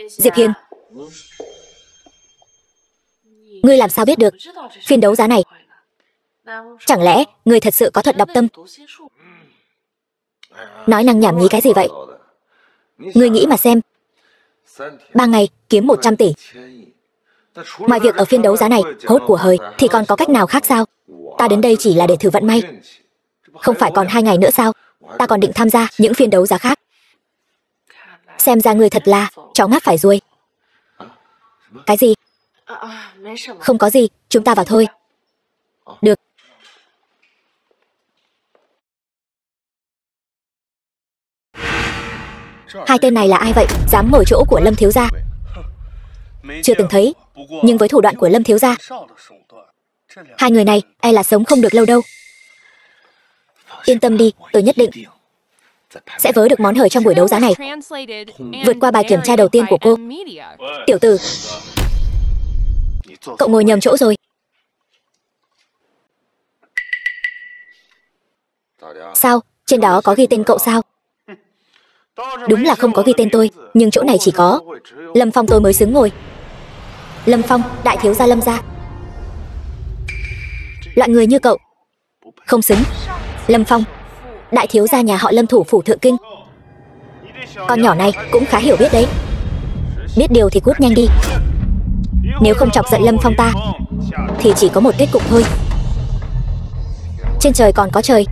Diệp Hiên, ngươi làm sao biết được phiên đấu giá này? Chẳng lẽ ngươi thật sự có thuật đọc tâm? Nói năng nhảm nhí cái gì vậy? Ngươi nghĩ mà xem, 3 ngày kiếm 100 tỷ. Ngoài việc ở phiên đấu giá này hốt của hời thì còn có cách nào khác sao? Ta đến đây chỉ là để thử vận may. Không phải còn 2 ngày nữa sao? Ta còn định tham gia những phiên đấu giá khác. Xem ra ngươi thật là chó ngáp phải ruồi. Cái gì? Không có gì, chúng ta vào thôi. Được. Hai tên này là ai vậy? Dám ngồi chỗ của Lâm thiếu gia? Chưa từng thấy, nhưng với thủ đoạn của Lâm thiếu gia, hai người này e là sống không được lâu đâu. Yên tâm đi, tôi nhất định sẽ vớ được món hời trong buổi đấu giá này. Vượt qua bài kiểm tra đầu tiên của cô. Tiểu tử, cậu ngồi nhầm chỗ rồi. Sao? Trên đó có ghi tên cậu sao? Đúng là không có ghi tên tôi, nhưng chỗ này chỉ có Lâm Phong tôi mới xứng ngồi. Lâm Phong, đại thiếu gia Lâm gia. Loại người như cậu không xứng. Lâm Phong, đại thiếu gia nhà họ Lâm thủ phủ Thượng Kinh. Con nhỏ này cũng khá hiểu biết đấy. Biết điều thì cút nhanh đi. Nếu không chọc giận Lâm Phong ta thì chỉ có một kết cục thôi. Trên trời còn có trời,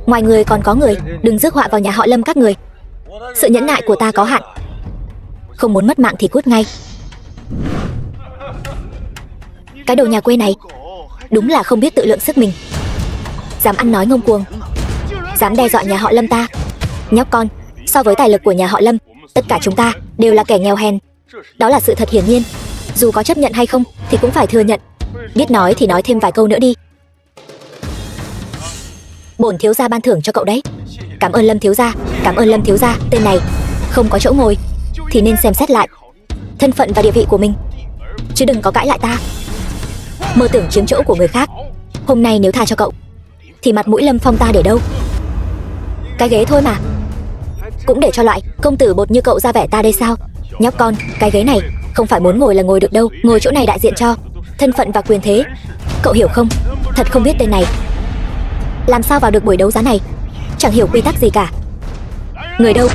ngoài người còn có người. Đừng rước họa vào nhà họ Lâm các người. Sự nhẫn nại của ta có hạn. Không muốn mất mạng thì cút ngay. Cái đồ nhà quê này đúng là không biết tự lượng sức mình. Dám ăn nói ngông cuồng, dám đe dọa nhà họ Lâm ta. Nhóc con, so với tài lực của nhà họ Lâm, tất cả chúng ta đều là kẻ nghèo hèn. Đó là sự thật hiển nhiên. Dù có chấp nhận hay không thì cũng phải thừa nhận. Biết nói thì nói thêm vài câu nữa đi. Bổn thiếu gia ban thưởng cho cậu đấy. Cảm ơn Lâm thiếu gia. Cảm ơn Lâm thiếu gia. Tên này không có chỗ ngồi thì nên xem xét lại thân phận và địa vị của mình, chứ đừng có cãi lại ta. Mơ tưởng chiếm chỗ của người khác. Hôm nay nếu tha cho cậu thì mặt mũi Lâm Phong ta để đâu? Cái ghế thôi mà, cũng để cho loại công tử bột như cậu ra vẻ ta đây sao? Nhóc con, cái ghế này không phải muốn ngồi là ngồi được đâu. Ngồi chỗ này đại diện cho thân phận và quyền thế. Cậu hiểu không? Thật không biết tên này làm sao vào được buổi đấu giá này. Chẳng hiểu quy tắc gì cả. Người đâu?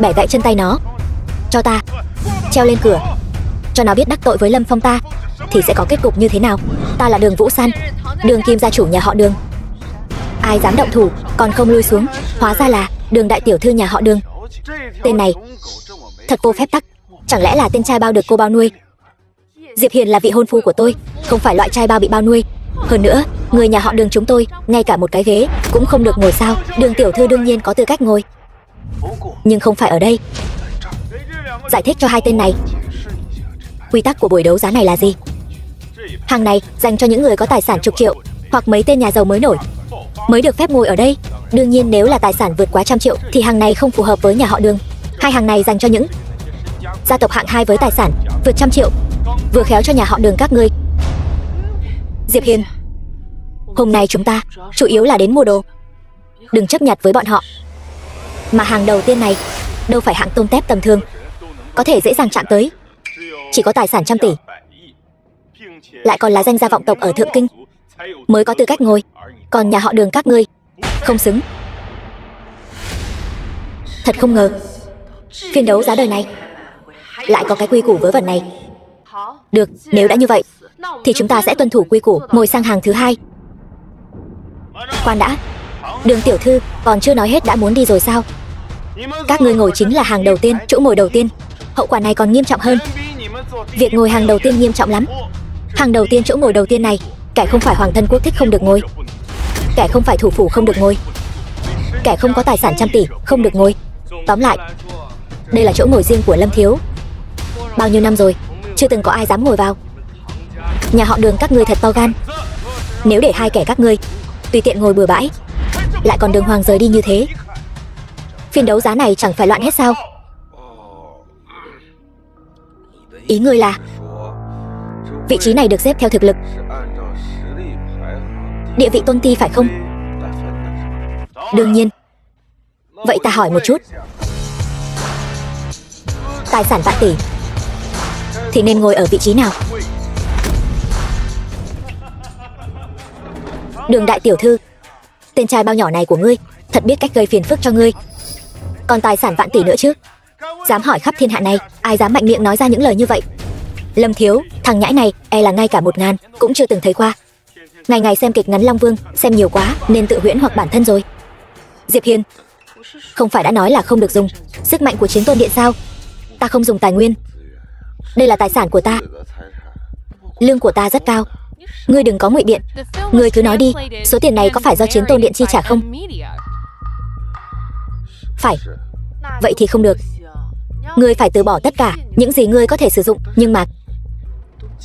Bẻ gãy chân tay nó. Cho ta treo lên cửa, cho nó biết đắc tội với Lâm Phong ta thì sẽ có kết cục như thế nào. Ta là Đường Vũ San, Đường Kim gia chủ nhà họ Đường. Ai dám động thủ còn không lui xuống. Hóa ra là Đường đại tiểu thư nhà họ Đường. Tên này thật vô phép tắc. Chẳng lẽ là tên trai bao được cô bao nuôi? Diệp Hiền là vị hôn phu của tôi, không phải loại trai bao bị bao nuôi. Hơn nữa, người nhà họ Đường chúng tôi ngay cả một cái ghế cũng không được ngồi sao? Đường tiểu thư đương nhiên có tư cách ngồi, nhưng không phải ở đây. Giải thích cho hai tên này quy tắc của buổi đấu giá này là gì. Hàng này dành cho những người có tài sản chục triệu hoặc mấy tên nhà giàu mới nổi mới được phép ngồi ở đây. Đương nhiên nếu là tài sản vượt quá 100 triệu thì hàng này không phù hợp với nhà họ Đường. Hai hàng này dành cho những gia tộc hạng 2 với tài sản vượt 100 triệu, vừa khéo cho nhà họ Đường các ngươi. Diệp Hiền, hôm nay chúng ta chủ yếu là đến mua đồ, đừng chấp nhặt với bọn họ. Mà hàng đầu tiên này đâu phải hạng tôm tép tầm thường có thể dễ dàng chạm tới. Chỉ có tài sản 100 tỷ, lại còn là danh gia vọng tộc ở Thượng Kinh mới có tư cách ngồi. Còn nhà họ Đường các ngươi không xứng. Thật không ngờ phiên đấu giá đời này lại có cái quy củ vớ vẩn này. Được, nếu đã như vậy thì chúng ta sẽ tuân thủ quy củ, ngồi sang hàng thứ 2. Khoan đã, Đường tiểu thư còn chưa nói hết đã muốn đi rồi sao? Các ngươi ngồi chính là hàng đầu tiên, chỗ ngồi đầu tiên. Hậu quả này còn nghiêm trọng hơn. Việc ngồi hàng đầu tiên nghiêm trọng lắm. Hàng đầu tiên, chỗ ngồi đầu tiên này, kẻ không phải hoàng thân quốc thích không được ngồi, kẻ không phải thủ phủ không được ngồi, kẻ không có tài sản 100 tỷ không được ngồi. Tóm lại, đây là chỗ ngồi riêng của Lâm thiếu. Bao nhiêu năm rồi chưa từng có ai dám ngồi vào. Nhà họ Đường các ngươi thật to gan. Nếu để hai kẻ các ngươi tùy tiện ngồi bừa bãi, lại còn đường hoàng rời đi như thế, phiên đấu giá này chẳng phải loạn hết sao? Ý ngươi là vị trí này được xếp theo thực lực, địa vị tôn ti phải không? Đương nhiên. Vậy ta hỏi một chút, tài sản vạn tỷ, thì nên ngồi ở vị trí nào? Đường đại tiểu thư, tên trai bao nhỏ này của ngươi thật biết cách gây phiền phức cho ngươi. Còn tài sản vạn tỷ nữa chứ? Dám hỏi khắp thiên hạ này, ai dám mạnh miệng nói ra những lời như vậy? Lâm thiếu, thằng nhãi này e là ngay cả 1000 cũng chưa từng thấy qua. Ngày ngày xem kịch ngắn Long Vương, xem nhiều quá nên tự huyễn hoặc bản thân rồi. Diệp Hiên, không phải đã nói là không được dùng sức mạnh của chiến tôn điện sao? Ta không dùng tài nguyên. Đây là tài sản của ta. Lương của ta rất cao. Ngươi đừng có ngụy biện. Ngươi cứ nói đi, số tiền này có phải do chiến tôn điện chi trả không? Phải. Vậy thì không được. Ngươi phải từ bỏ tất cả những gì ngươi có thể sử dụng. Nhưng mà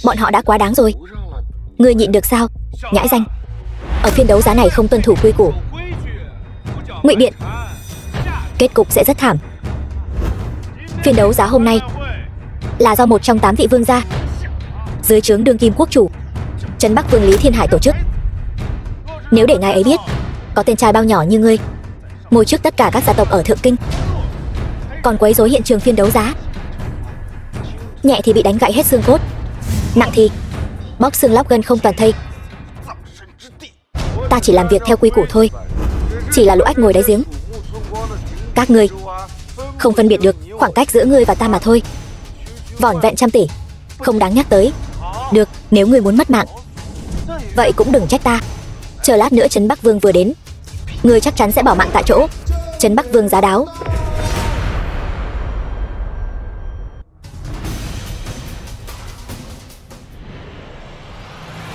bọn họ đã quá đáng rồi. Ngươi nhịn được sao? Nhãi danh. Ở phiên đấu giá này không tuân thủ quy củ, ngụy biện, kết cục sẽ rất thảm. Phiên đấu giá hôm nay là do một trong 8 vị vương gia dưới trướng đương kim quốc chủ Trấn Bắc Vương Lý Thiên Hải tổ chức. Nếu để ngài ấy biết có tên trai bao nhỏ như ngươi ngồi trước tất cả các gia tộc ở Thượng Kinh, còn quấy rối hiện trường phiên đấu giá, nhẹ thì bị đánh gãy hết xương cốt, nặng thì bóc xương lóc gân không toàn thây. Ta chỉ làm việc theo quy củ thôi, chỉ là lũ ếch ngồi đáy giếng. Các ngươi không phân biệt được khoảng cách giữa ngươi và ta mà thôi. Vỏn vẹn 100 tỷ không đáng nhắc tới. Được, nếu ngươi muốn mất mạng, vậy cũng đừng trách ta. Chờ lát nữa Trấn Bắc Vương vừa đến, ngươi chắc chắn sẽ bỏ mạng tại chỗ. Trấn Bắc Vương giá đáo.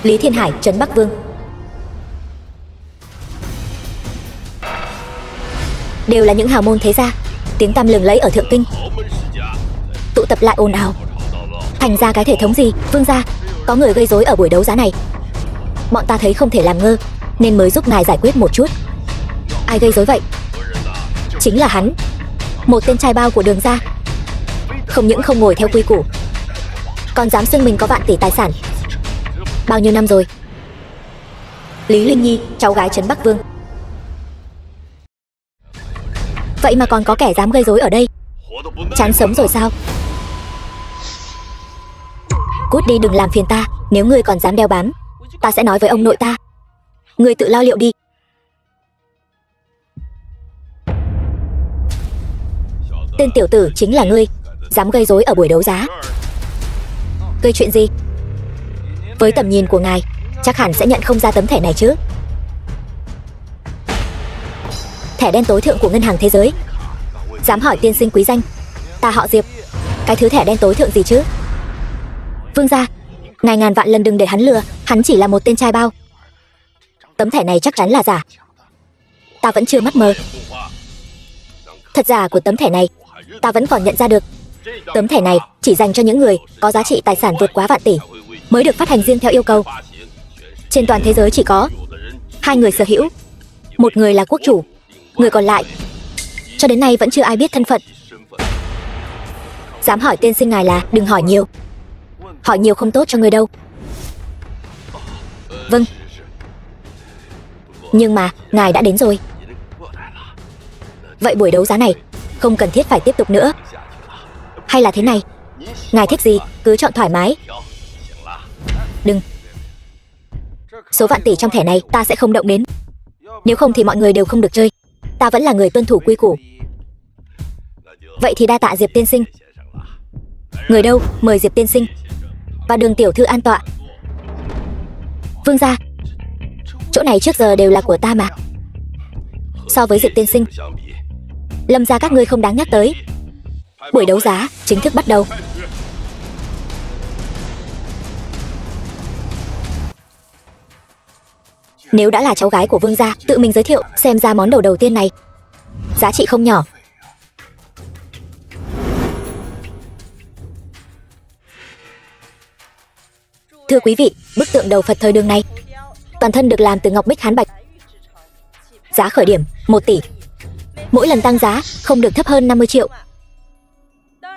Lý Thiên Hải, Trấn Bắc Vương đều là những hào môn thế gia, tiếng tăm lừng lẫy ở Thượng Kinh, tụ tập lại ồn ào, thành ra cái thể thống gì. Vương gia, có người gây rối ở buổi đấu giá này, bọn ta thấy không thể làm ngơ nên mới giúp ngài giải quyết một chút. Ai gây rối vậy? Chính là hắn, một tên trai bao của Đường gia. Không những không ngồi theo quy củ, còn dám xưng mình có vạn tỷ tài sản. Bao nhiêu năm rồi? Lý Linh Nhi, cháu gái Trấn Bắc Vương. Vậy mà còn có kẻ dám gây rối ở đây. Chán sống rồi sao? Cút đi, đừng làm phiền ta. Nếu ngươi còn dám đeo bám, ta sẽ nói với ông nội ta. Ngươi tự lo liệu đi. Tên tiểu tử chính là ngươi, dám gây rối ở buổi đấu giá. Gây chuyện gì? Với tầm nhìn của ngài, chắc hẳn sẽ nhận không ra tấm thẻ này chứ. Thẻ đen tối thượng của ngân hàng thế giới. Dám hỏi tiên sinh quý danh, ta họ Diệp. Cái thứ thẻ đen tối thượng gì chứ? Vương gia, ngài ngàn vạn lần đừng để hắn lừa. Hắn chỉ là một tên trai bao. Tấm thẻ này chắc chắn là giả. Ta vẫn chưa mắc mờ. Thật giả của tấm thẻ này ta vẫn còn nhận ra được. Tấm thẻ này chỉ dành cho những người có giá trị tài sản vượt quá vạn tỷ mới được phát hành riêng theo yêu cầu. Trên toàn thế giới chỉ có 2 người sở hữu. Một người là quốc chủ, người còn lại cho đến nay vẫn chưa ai biết thân phận. Dám hỏi tiên sinh ngài là đừng hỏi nhiều. Hỏi nhiều không tốt cho người đâu. Vâng. Nhưng mà ngài đã đến rồi. Vậy buổi đấu giá này không cần thiết phải tiếp tục nữa. Hay là thế này, ngài thích gì cứ chọn thoải mái. Đừng. Số vạn tỷ trong thẻ này ta sẽ không động đến. Nếu không thì mọi người đều không được chơi. Ta vẫn là người tuân thủ quy củ. Vậy thì đa tạ Diệp tiên sinh. Người đâu, mời Diệp tiên sinh và Đường tiểu thư an tọa. Vương gia, chỗ này trước giờ đều là của ta mà. So với Diệp tiên sinh, Lâm gia các ngươi không đáng nhắc tới. Buổi đấu giá chính thức bắt đầu. Nếu đã là cháu gái của vương gia, tự mình giới thiệu, xem ra món đồ đầu tiên này giá trị không nhỏ. Thưa quý vị, bức tượng đầu Phật thời Đường này toàn thân được làm từ ngọc bích hán bạch. Giá khởi điểm 1 tỷ. Mỗi lần tăng giá không được thấp hơn 50 triệu.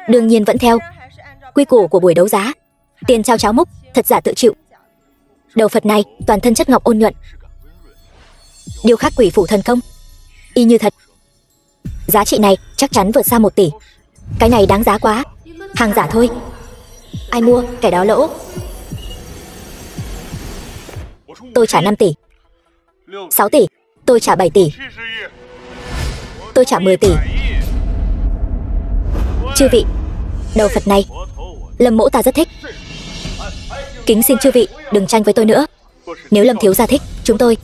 Đương nhiên vẫn theo quy củ của buổi đấu giá, tiền trao cháo múc, thật giả tự chịu. Đầu Phật này toàn thân chất ngọc ôn nhuận, điêu khắc quỷ phủ thần công, y như thật. Giá trị này chắc chắn vượt xa 1 tỷ. Cái này đáng giá quá. Hàng giả thôi. Ai mua, kẻ đó lỗ. Tôi trả 5 tỷ, 6 tỷ, tôi trả 7 tỷ, tôi trả 10 tỷ. Chư vị, đầu Phật này Lâm mỗ ta rất thích. Kính xin chư vị đừng tranh với tôi nữa. Nếu Lâm thiếu gia thích, chúng tôi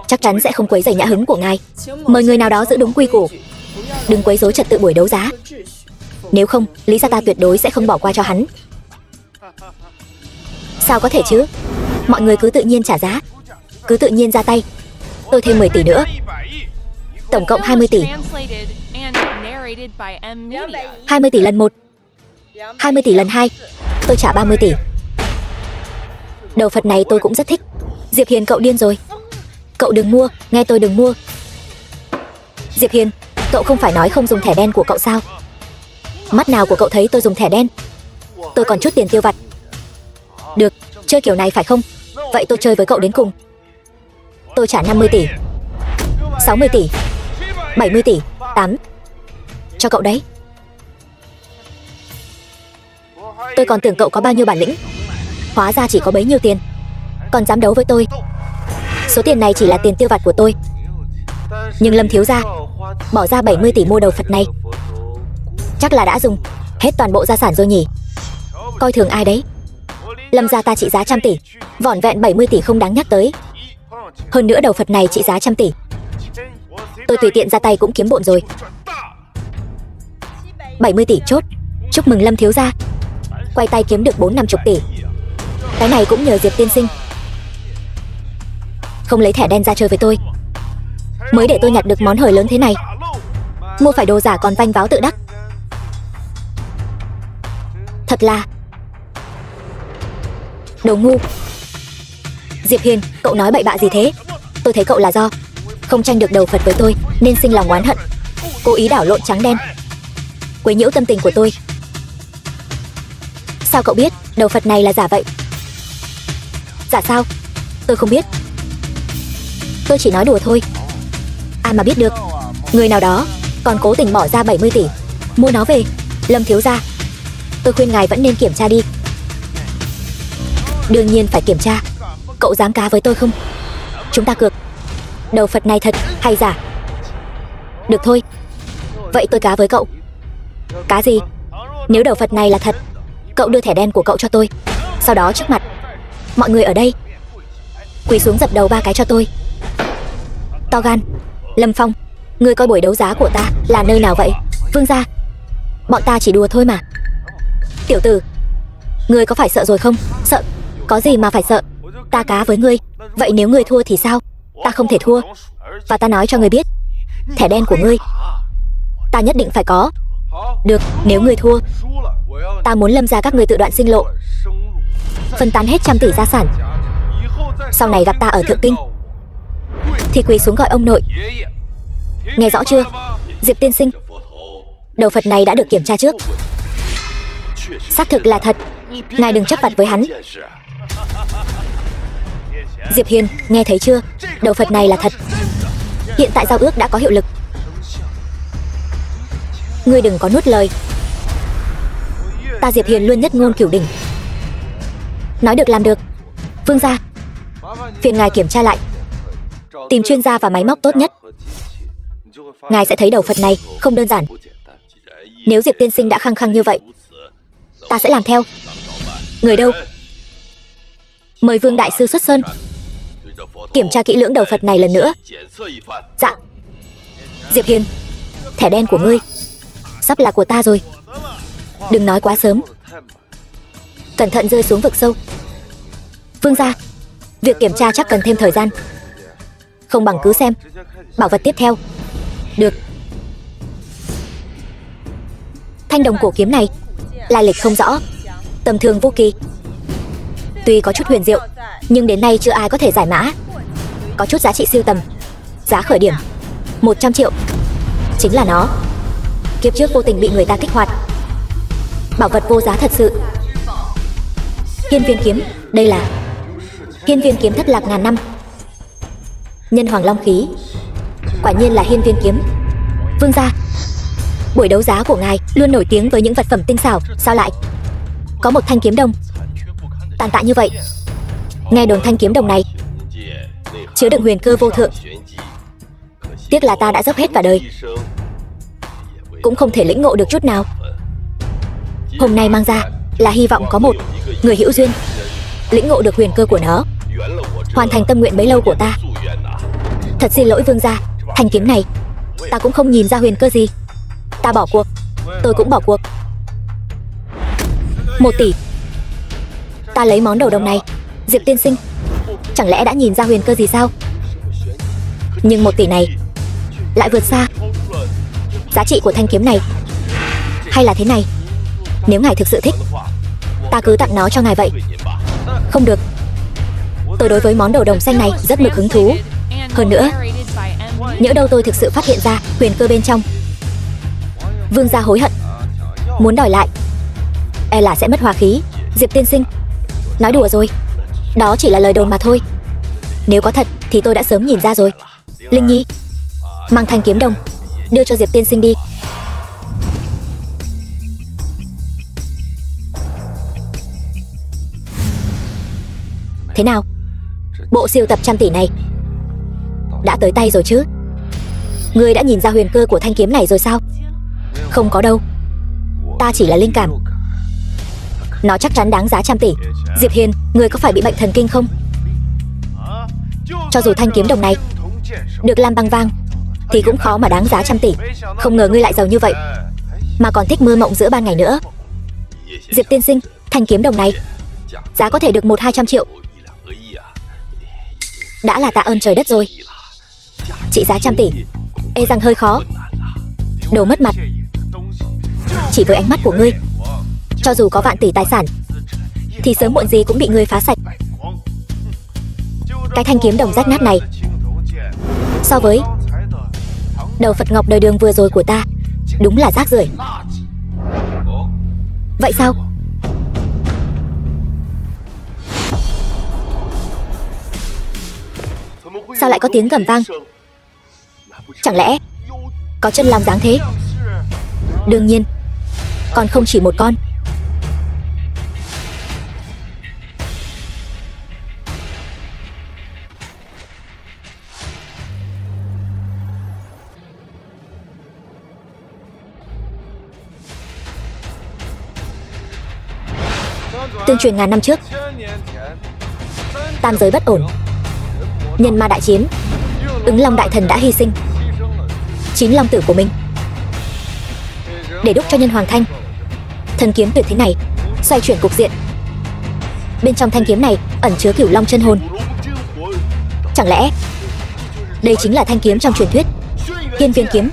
chắc chắn sẽ không quấy rầy nhã hứng của ngài. Mời người nào đó giữ đúng quy củ, đừng quấy rối trật tự buổi đấu giá. Nếu không, Lý gia ta tuyệt đối sẽ không bỏ qua cho hắn. Sao có thể chứ? Mọi người cứ tự nhiên trả giá, cứ tự nhiên ra tay. Tôi thêm 10 tỷ nữa, tổng cộng 20 tỷ. 20 tỷ lần 1, 20 tỷ lần 2, tôi trả 30 tỷ. Đầu Phật này tôi cũng rất thích. Diệp Hiền, cậu điên rồi. Cậu đừng mua, nghe tôi đừng mua. Diệp Hiền, cậu không phải nói không dùng thẻ đen của cậu sao? Mắt nào của cậu thấy tôi dùng thẻ đen? Tôi còn chút tiền tiêu vặt. Được, chơi kiểu này phải không? Vậy tôi chơi với cậu đến cùng. Tôi trả 50 tỷ, 60 tỷ, 70 tỷ, 8. Cho cậu đấy. Tôi còn tưởng cậu có bao nhiêu bản lĩnh, hóa ra chỉ có bấy nhiêu tiền, còn dám đấu với tôi. Số tiền này chỉ là tiền tiêu vặt của tôi. Nhưng Lâm thiếu gia bỏ ra 70 tỷ mua đầu Phật này, chắc là đã dùng hết toàn bộ gia sản rồi nhỉ? Coi thường ai đấy? Lâm gia ta trị giá 100 tỷ, vỏn vẹn 70 tỷ không đáng nhắc tới. Hơn nữa đầu Phật này trị giá 100 tỷ, tôi tùy tiện ra tay cũng kiếm bộn rồi. 70 tỷ chốt. Chúc mừng Lâm thiếu gia, quay tay kiếm được 40-50 tỷ. Cái này cũng nhờ Diệp tiên sinh không lấy thẻ đen ra chơi với tôi, mới để tôi nhặt được món hời lớn thế này. Mua phải đồ giả còn vanh váo tự đắc, thật là đồ ngu. Diệp Hiền, cậu nói bậy bạ gì thế? Tôi thấy cậu là do không tranh được đầu Phật với tôi nên sinh lòng oán hận, cố ý đảo lộn trắng đen, quấy nhiễu tâm tình của tôi. Sao cậu biết đầu Phật này là giả vậy? Giả sao? Tôi không biết, tôi chỉ nói đùa thôi. Ai mà biết được, người nào đó còn cố tình bỏ ra 70 tỷ mua nó về. Lâm thiếu gia, tôi khuyên ngài vẫn nên kiểm tra đi. Đương nhiên phải kiểm tra. Cậu dám cá với tôi không? Chúng ta cược, đầu Phật này thật hay giả? Được thôi, vậy tôi cá với cậu. Cá gì? Nếu đầu Phật này là thật, cậu đưa thẻ đen của cậu cho tôi, sau đó trước mặt mọi người ở đây quỳ xuống dập đầu 3 cái cho tôi. To gan. Lâm Phong, ngươi coi buổi đấu giá của ta là nơi nào vậy? Vương gia, bọn ta chỉ đùa thôi mà. Tiểu tử, ngươi có phải sợ rồi không? Sợ? Có gì mà phải sợ? Ta cá với ngươi, vậy nếu ngươi thua thì sao? Ta không thể thua. Và ta nói cho ngươi biết, thẻ đen của ngươi ta nhất định phải có. Được, nếu ngươi thua, ta muốn Lâm gia các ngươi tự đoạn sinh lộ, phân tán hết 100 tỷ gia sản. Sau này gặp ta ở Thượng Kinh thì quỳ xuống gọi ông nội. Nghe rõ chưa? Diệp tiên sinh, đầu Phật này đã được kiểm tra trước, xác thực là thật, ngài đừng chấp vặt với hắn. Diệp Hiền, nghe thấy chưa? Đầu Phật này là thật. Hiện tại giao ước đã có hiệu lực. Ngươi đừng có nuốt lời. Ta Diệp Hiền luôn nhất ngôn cửu đỉnh, nói được làm được. Vương gia, phiền ngài kiểm tra lại, tìm chuyên gia và máy móc tốt nhất. Ngài sẽ thấy đầu Phật này không đơn giản. Nếu Diệp tiên sinh đã khăng khăng như vậy, ta sẽ làm theo. Người đâu? Mời Vương đại sư xuất sơn, kiểm tra kỹ lưỡng đầu Phật này lần nữa. Dạ. Diệp Hiền, thẻ đen của ngươi sắp là của ta rồi. Đừng nói quá sớm, cẩn thận rơi xuống vực sâu. Vương gia, việc kiểm tra chắc cần thêm thời gian, không bằng cứ xem bảo vật tiếp theo. Được. Thanh đồng cổ kiếm này lai lịch không rõ, tầm thường vô kỳ. Tuy có chút huyền diệu, nhưng đến nay chưa ai có thể giải mã. Có chút giá trị siêu tầm, giá khởi điểm 100 triệu. Chính là nó. Kiếp trước vô tình bị người ta kích hoạt, bảo vật vô giá thật sự. Hiên viên kiếm, đây là hiên viên kiếm thất lạc ngàn năm, nhân hoàng long khí, quả nhiên là hiên viên kiếm. Vương gia, Buổi đấu giá của ngài luôn nổi tiếng với những vật phẩm tinh xảo, sao lại có một thanh kiếm đồng tàn tạ như vậy? Nghe đồn thanh kiếm đồng này chứa đựng huyền cơ vô thượng. Tiếc là ta đã dốc hết cả đời cũng không thể lĩnh ngộ được chút nào. Hôm nay mang ra là hy vọng có một người hữu duyên lĩnh ngộ được huyền cơ của nó, hoàn thành tâm nguyện bấy lâu của ta. Thật xin lỗi vương gia, thanh kiếm này ta cũng không nhìn ra huyền cơ gì. Ta bỏ cuộc. Tôi cũng bỏ cuộc. 1 tỷ. Ta lấy món đầu đồng này. Diệp tiên sinh, chẳng lẽ đã nhìn ra huyền cơ gì sao? Nhưng 1 tỷ này lại vượt xa giá trị của thanh kiếm này. Hay là thế này, nếu ngài thực sự thích, ta cứ tặng nó cho ngài vậy. Không được. Tôi đối với món đồ đồng xanh này rất mực hứng thú. Hơn nữa, nhỡ đâu tôi thực sự phát hiện ra huyền cơ bên trong, vương gia hối hận muốn đòi lại, e là sẽ mất hòa khí. Diệp tiên sinh, nói đùa rồi, đó chỉ là lời đồn mà thôi. Nếu có thật thì tôi đã sớm nhìn ra rồi. Linh Nhi, mang thanh kiếm đồng đưa cho Diệp tiên sinh đi. Thế nào, bộ siêu tập 100 tỷ này đã tới tay rồi chứ? Ngươi đã nhìn ra huyền cơ của thanh kiếm này rồi sao? Không có đâu, ta chỉ là linh cảm. Nó chắc chắn đáng giá 100 tỷ. Diệp Hiền, ngươi có phải bị bệnh thần kinh không? Cho dù thanh kiếm đồng này được làm bằng vàng thì cũng khó mà đáng giá 100 tỷ. Không ngờ ngươi lại giàu như vậy, mà còn thích mơ mộng giữa ban ngày nữa. Diệp tiên sinh, thanh kiếm đồng này giá có thể được 100-200 triệu. Đã là tạ ơn trời đất rồi. Trị giá 100 tỷ e rằng hơi khó. Đồ mất mặt. Chỉ với ánh mắt của ngươi, cho dù có vạn tỷ tài sản thì sớm muộn gì cũng bị ngươi phá sạch. Cái thanh kiếm đồng rách nát này so với đầu Phật ngọc đời đường vừa rồi của ta đúng là rác rưởi. Vậy sao? Sao lại có tiếng gầm vang? Chẳng lẽ có chân long dáng thế? Đương nhiên, còn không chỉ một con. Tương truyền ngàn năm trước, tam giới bất ổn, nhân ma đại chiến, Ứng Long đại thần đã hy sinh 9 long tử của mình để đúc cho nhân hoàng thanh. Thần kiếm tuyệt thế này xoay chuyển cục diện. Bên trong thanh kiếm này ẩn chứa cửu long chân hồn. Chẳng lẽ đây chính là thanh kiếm trong truyền thuyết Hiên Viên kiếm?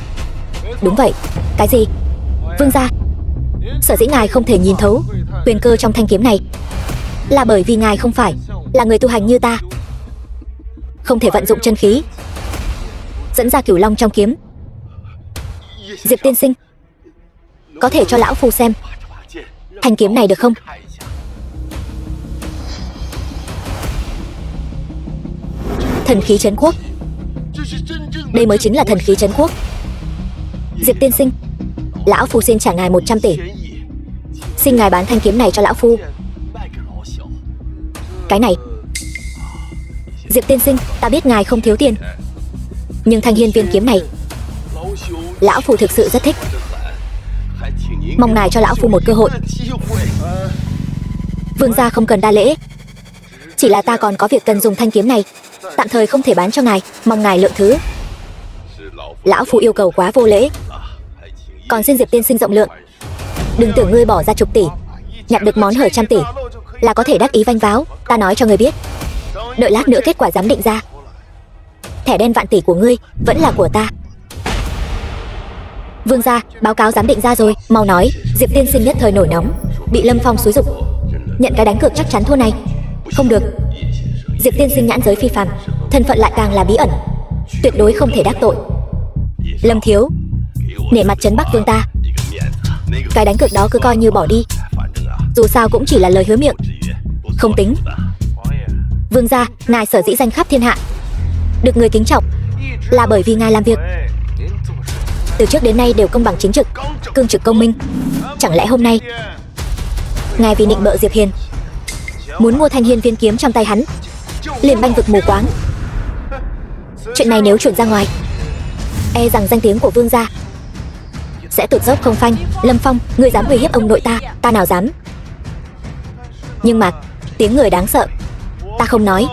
Đúng vậy. Cái gì? Vương gia, sở dĩ ngài không thể nhìn thấu huyền cơ trong thanh kiếm này là bởi vì ngài không phải là người tu hành như ta, không thể vận dụng chân khí dẫn ra cửu long trong kiếm. Diệp tiên sinh, có thể cho lão phu xem thanh kiếm này được không? Thần khí trấn quốc. Đây mới chính là thần khí trấn quốc. Diệp tiên sinh, lão phu xin trả ngài 100 tỷ. Xin ngài bán thanh kiếm này cho lão phu. Cái này, Diệp tiên sinh, ta biết ngài không thiếu tiền, nhưng thanh hiên viên kiếm này lão phu thực sự rất thích. Mong ngài cho lão phu một cơ hội. Vương gia không cần đa lễ, chỉ là ta còn có việc cần dùng thanh kiếm này, tạm thời không thể bán cho ngài, mong ngài lượng thứ. Lão phu yêu cầu quá vô lễ, còn xin Diệp tiên sinh rộng lượng. Đừng tưởng ngươi bỏ ra chục tỷ nhặt được món hời 100 tỷ là có thể đắc ý vanh váo. Ta nói cho ngươi biết, đợi lát nữa kết quả giám định ra, thẻ đen vạn tỷ của ngươi vẫn là của ta. Vương gia, báo cáo giám định ra rồi, mau nói. Diệp tiên sinh nhất thời nổi nóng, bị Lâm Phong xúi giục nhận cái đánh cược chắc chắn thua này. Không được. Diệp tiên sinh nhãn giới phi phàm, thân phận lại càng là bí ẩn, tuyệt đối không thể đắc tội. Lâm thiếu, nể mặt trấn Bắc vương ta, cái đánh cược đó cứ coi như bỏ đi, dù sao cũng chỉ là lời hứa miệng, không tính. Vương gia, ngài sở dĩ danh khắp thiên hạ, được người kính trọng, là bởi vì ngài làm việc từ trước đến nay đều công bằng chính trực, cương trực công minh. Chẳng lẽ hôm nay ngài vì nịnh bợ Diệp Hiền, muốn mua Thanh Hiên Viên kiếm trong tay hắn, liền banh vực mù quáng? Chuyện này nếu chuyển ra ngoài, e rằng danh tiếng của Vương gia sẽ tụt dốc không phanh. Lâm Phong, ngươi dám uy hiếp ông nội ta, ta nào dám. Nhưng mà tiếng người đáng sợ, ta không nói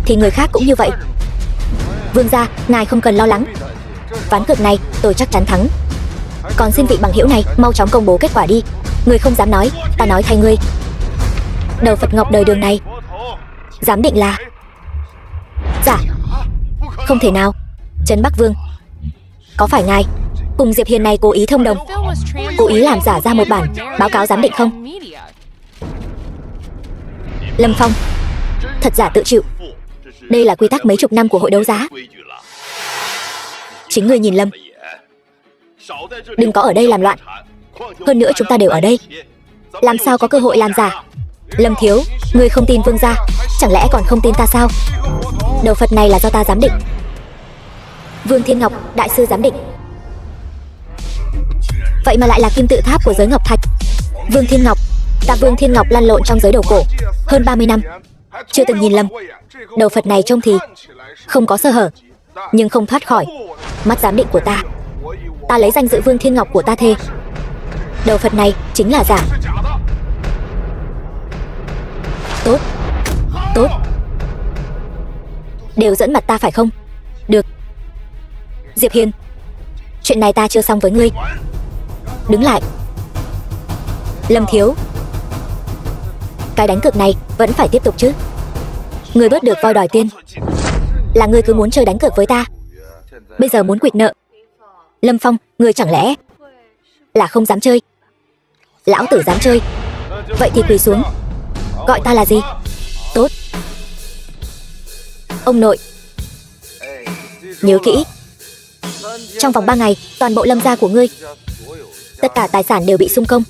thì người khác cũng như vậy. Vương gia, ngài không cần lo lắng, ván cược này tôi chắc chắn thắng. Còn xin vị bằng hữu này mau chóng công bố kết quả đi. Ngươi không dám nói, ta nói thay ngươi. Đầu Phật Ngọc đời đường này giám định là giả. Không thể nào. Trấn Bắc Vương, có phải ngài cùng Diệp Hiền này cố ý thông đồng, cố ý làm giả ra một bản báo cáo giám định không? Lâm Phong, thật giả tự chịu. Đây là quy tắc mấy chục năm của hội đấu giá. Chính ngươi nhìn lầm. Đừng có ở đây làm loạn. Hơn nữa chúng ta đều ở đây, làm sao có cơ hội làm giả? Lâm thiếu, ngươi không tin Vương gia, chẳng lẽ còn không tin ta sao? Đầu Phật này là do ta giám định. Vương Thiên Ngọc, đại sư giám định. Vậy mà lại là kim tự tháp của giới Ngọc Thạch. Vương Thiên Ngọc, ta Vương Thiên Ngọc lăn lộn trong giới đầu cổ hơn 30 năm, chưa từng nhìn lầm. Đầu Phật này trông thì không có sơ hở, nhưng không thoát khỏi mắt giám định của ta. Ta lấy danh dự Vương Thiên Ngọc của ta thề, đầu Phật này chính là giả. Tốt, tốt. Đều dẫn mặt ta phải không? Được. Diệp Hiền, chuyện này ta chưa xong với ngươi. Đứng lại. Lâm thiếu, cái đánh cược này vẫn phải tiếp tục chứ. Ngươi bớt được voi đòi tiên. Là ngươi cứ muốn chơi đánh cược với ta, bây giờ muốn quỵt nợ. Lâm Phong, ngươi chẳng lẽ là không dám chơi? Lão tử dám chơi, vậy thì quỳ xuống, gọi ta là gì? Tốt. Ông nội, nhớ kỹ, trong vòng 3 ngày toàn bộ Lâm gia của ngươi, tất cả tài sản đều bị xung công.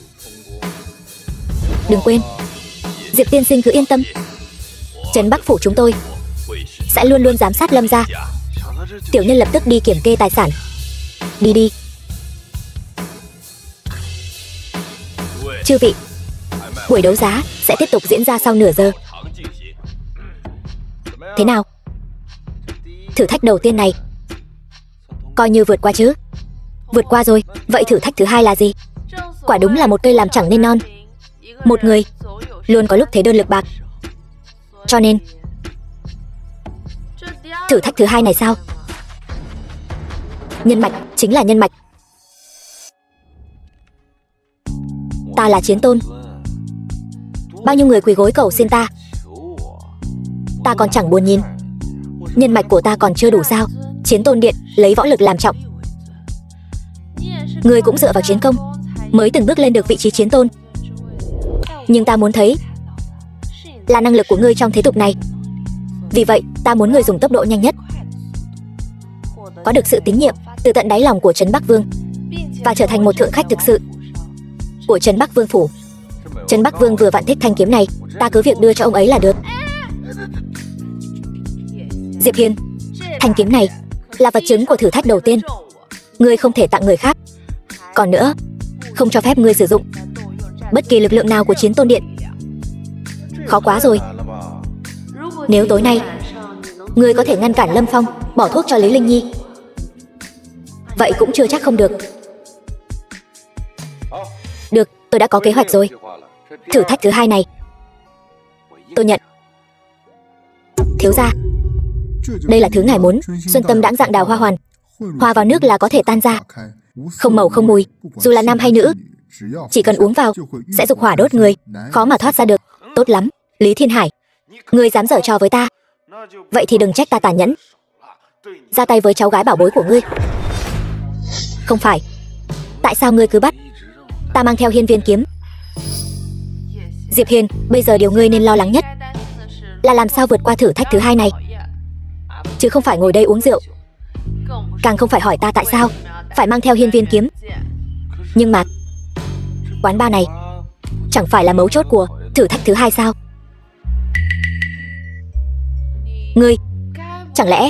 Đừng quên, Diệp tiên sinh cứ yên tâm, Trấn Bắc phủ chúng tôi sẽ luôn luôn giám sát Lâm gia. Tiểu nhân lập tức đi kiểm kê tài sản. Đi đi. Chư vị, buổi đấu giá sẽ tiếp tục diễn ra sau nửa giờ. Thế nào? Thử thách đầu tiên này coi như vượt qua chứ? Vượt qua rồi, vậy thử thách thứ hai là gì? Quả đúng là một cây làm chẳng nên non. Một người luôn có lúc thế đơn lực bạc. Cho nên thử thách thứ hai này sao? Nhân mạch chính là nhân mạch. Ta là Chiến Tôn, bao nhiêu người quỳ gối cầu xin ta, ta còn chẳng buồn nhìn. Nhân mạch của ta còn chưa đủ sao? Chiến Tôn điện lấy võ lực làm trọng. Ngươi cũng dựa vào chiến công mới từng bước lên được vị trí Chiến Tôn. Nhưng ta muốn thấy là năng lực của ngươi trong thế tục này. Vì vậy ta muốn ngươi dùng tốc độ nhanh nhất, có được sự tín nhiệm từ tận đáy lòng của Trấn Bắc Vương, và trở thành một thượng khách thực sự của Trấn Bắc Vương phủ. Trấn Bắc Vương vừa vặn thích thanh kiếm này, ta cứ việc đưa cho ông ấy là được. Diệp Hiền, thanh kiếm này là vật chứng của thử thách đầu tiên, ngươi không thể tặng người khác. Còn nữa, không cho phép ngươi sử dụng bất kỳ lực lượng nào của Chiến Tôn điện. Khó quá rồi. Nếu tối nay ngươi có thể ngăn cản Lâm Phong bỏ thuốc cho Lý Linh Nhi, vậy cũng chưa chắc không được. Được, tôi đã có kế hoạch rồi. Thử thách thứ hai này tôi nhận. Thiếu gia, đây là thứ ngài muốn. Xuân tâm đãng dạng đào hoa hoàn, hòa vào nước là có thể tan ra, không màu không mùi, dù là nam hay nữ, chỉ cần uống vào sẽ dục hỏa đốt người, khó mà thoát ra được. Tốt lắm, Lý Thiên Hải, ngươi dám giở trò với ta, vậy thì đừng trách ta tàn nhẫn, ra tay với cháu gái bảo bối của ngươi. Không phải, tại sao ngươi cứ bắt ta mang theo Hiên Viên kiếm? Diệp Hiền, bây giờ điều ngươi nên lo lắng nhất là làm sao vượt qua thử thách thứ hai này, chứ không phải ngồi đây uống rượu, càng không phải hỏi ta tại sao phải mang theo Hiên Viên kiếm. Nhưng mà quán bar này chẳng phải là mấu chốt của thử thách thứ hai sao? Ngươi chẳng lẽ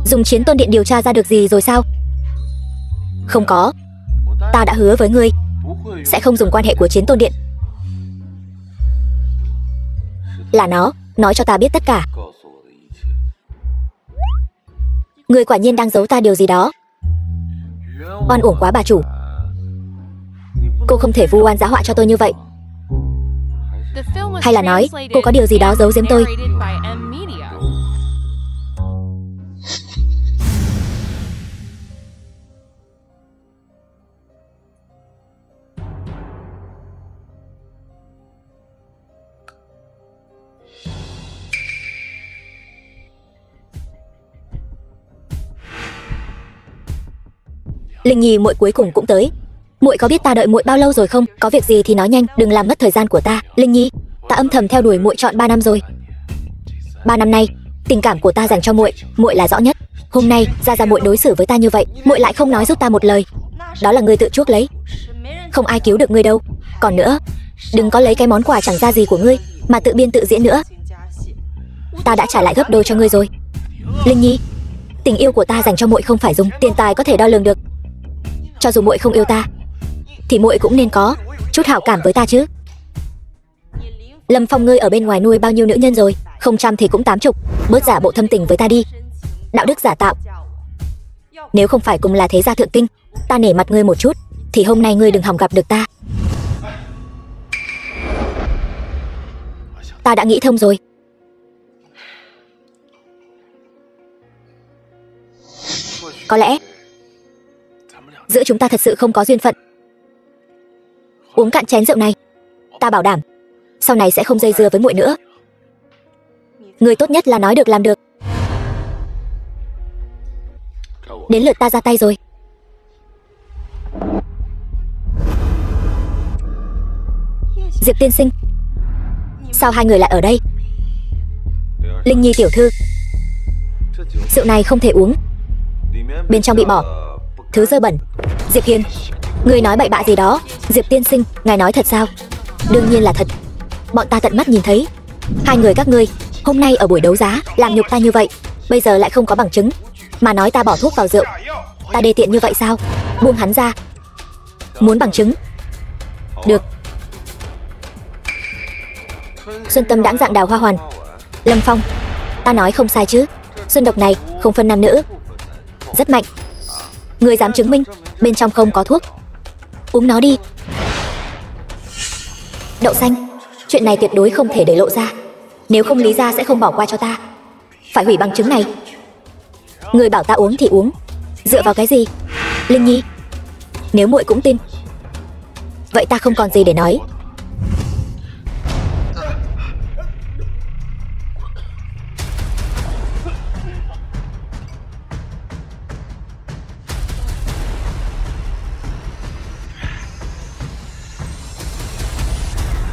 dùng Chiến Tôn điện điều tra ra được gì rồi sao? Không có. Ta đã hứa với ngươi sẽ không dùng quan hệ của Chiến Tôn Điện. Là nó nói cho ta biết tất cả. Ngươi quả nhiên đang giấu ta điều gì đó. Oan uổng quá bà chủ. Cô không thể vu oan giá họa cho tôi như vậy. Hay là nói cô có điều gì đó giấu giếm tôi? Linh Nhi muội cuối cùng cũng tới. Muội có biết ta đợi muội bao lâu rồi không? Có việc gì thì nói nhanh, đừng làm mất thời gian của ta. Linh Nhi, ta âm thầm theo đuổi muội trọn 3 năm rồi. 3 năm nay, tình cảm của ta dành cho muội, muội là rõ nhất. Hôm nay, Gia muội đối xử với ta như vậy, muội lại không nói giúp ta một lời. Đó là ngươi tự chuốc lấy. Không ai cứu được ngươi đâu. Còn nữa, đừng có lấy cái món quà chẳng ra gì của ngươi mà tự biên tự diễn nữa. Ta đã trả lại gấp đôi cho ngươi rồi. Linh Nhi, tình yêu của ta dành cho muội không phải dùng tiền tài có thể đo lường được. Cho dù muội không yêu ta thì muội cũng nên có chút hảo cảm với ta chứ. Lâm Phong, ngươi ở bên ngoài nuôi bao nhiêu nữ nhân rồi? Không trăm thì cũng 80. Bớt giả bộ thâm tình với ta đi. Đạo đức giả tạo. Nếu không phải cùng là thế gia thượng kinh, ta nể mặt ngươi một chút, thì hôm nay ngươi đừng hòng gặp được ta. Ta đã nghĩ thông rồi. Có lẽ giữa chúng ta thật sự không có duyên phận. Uống cạn chén rượu này, ta bảo đảm sau này sẽ không dây dưa với muội nữa. Người tốt nhất là nói được làm được. Đến lượt ta ra tay rồi. Diệp tiên sinh, sao hai người lại ở đây? Linh Nhi tiểu thư, rượu này không thể uống, bên trong bị bỏ thứ dơ bẩn. Diệp Hiên, người nói bậy bạ gì đó? Diệp tiên sinh, ngài nói thật sao? Đương nhiên là thật. Bọn ta tận mắt nhìn thấy hai người các ngươi hôm nay ở buổi đấu giá làm nhục ta như vậy, bây giờ lại không có bằng chứng mà nói ta bỏ thuốc vào rượu. Ta đê tiện như vậy sao? Buông hắn ra. Muốn bằng chứng? Được. Xuân tâm đãng dạng đào hoa hoàn. Lâm Phong, ta nói không sai chứ? Xuân độc này không phân nam nữ, rất mạnh. Người dám chứng minh bên trong không có thuốc? Uống nó đi. Đậu xanh, chuyện này tuyệt đối không thể để lộ ra, nếu không Lý gia sẽ không bỏ qua cho ta. Phải hủy bằng chứng này. Người bảo ta uống thì uống, dựa vào cái gì? Linh Nhi, nếu muội cũng tin, vậy ta không còn gì để nói.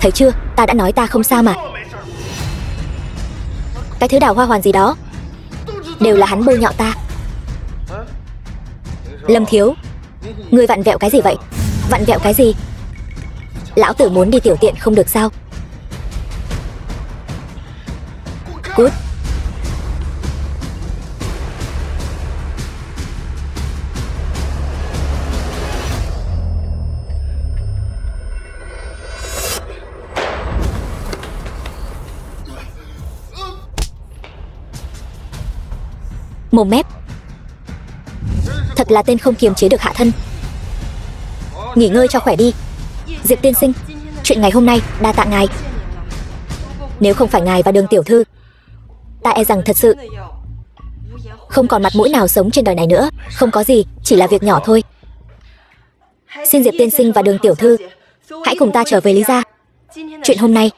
Thấy chưa, ta đã nói ta không sao mà. Cái thứ đào hoa hoàn gì đó đều là hắn bôi nhọ ta. Lâm thiếu, ngươi vặn vẹo cái gì vậy? Vặn vẹo cái gì? Lão tử muốn đi tiểu tiện không được sao? Cút. Mồm mép, thật là tên không kiềm chế được hạ thân. Nghỉ ngơi cho khỏe đi. Diệp tiên sinh, chuyện ngày hôm nay đa tạ ngài. Nếu không phải ngài và Đường tiểu thư, ta e rằng thật sự không còn mặt mũi nào sống trên đời này nữa. Không có gì, chỉ là việc nhỏ thôi. Xin Diệp tiên sinh và Đường tiểu thư hãy cùng ta trở về Lý gia. Chuyện hôm nay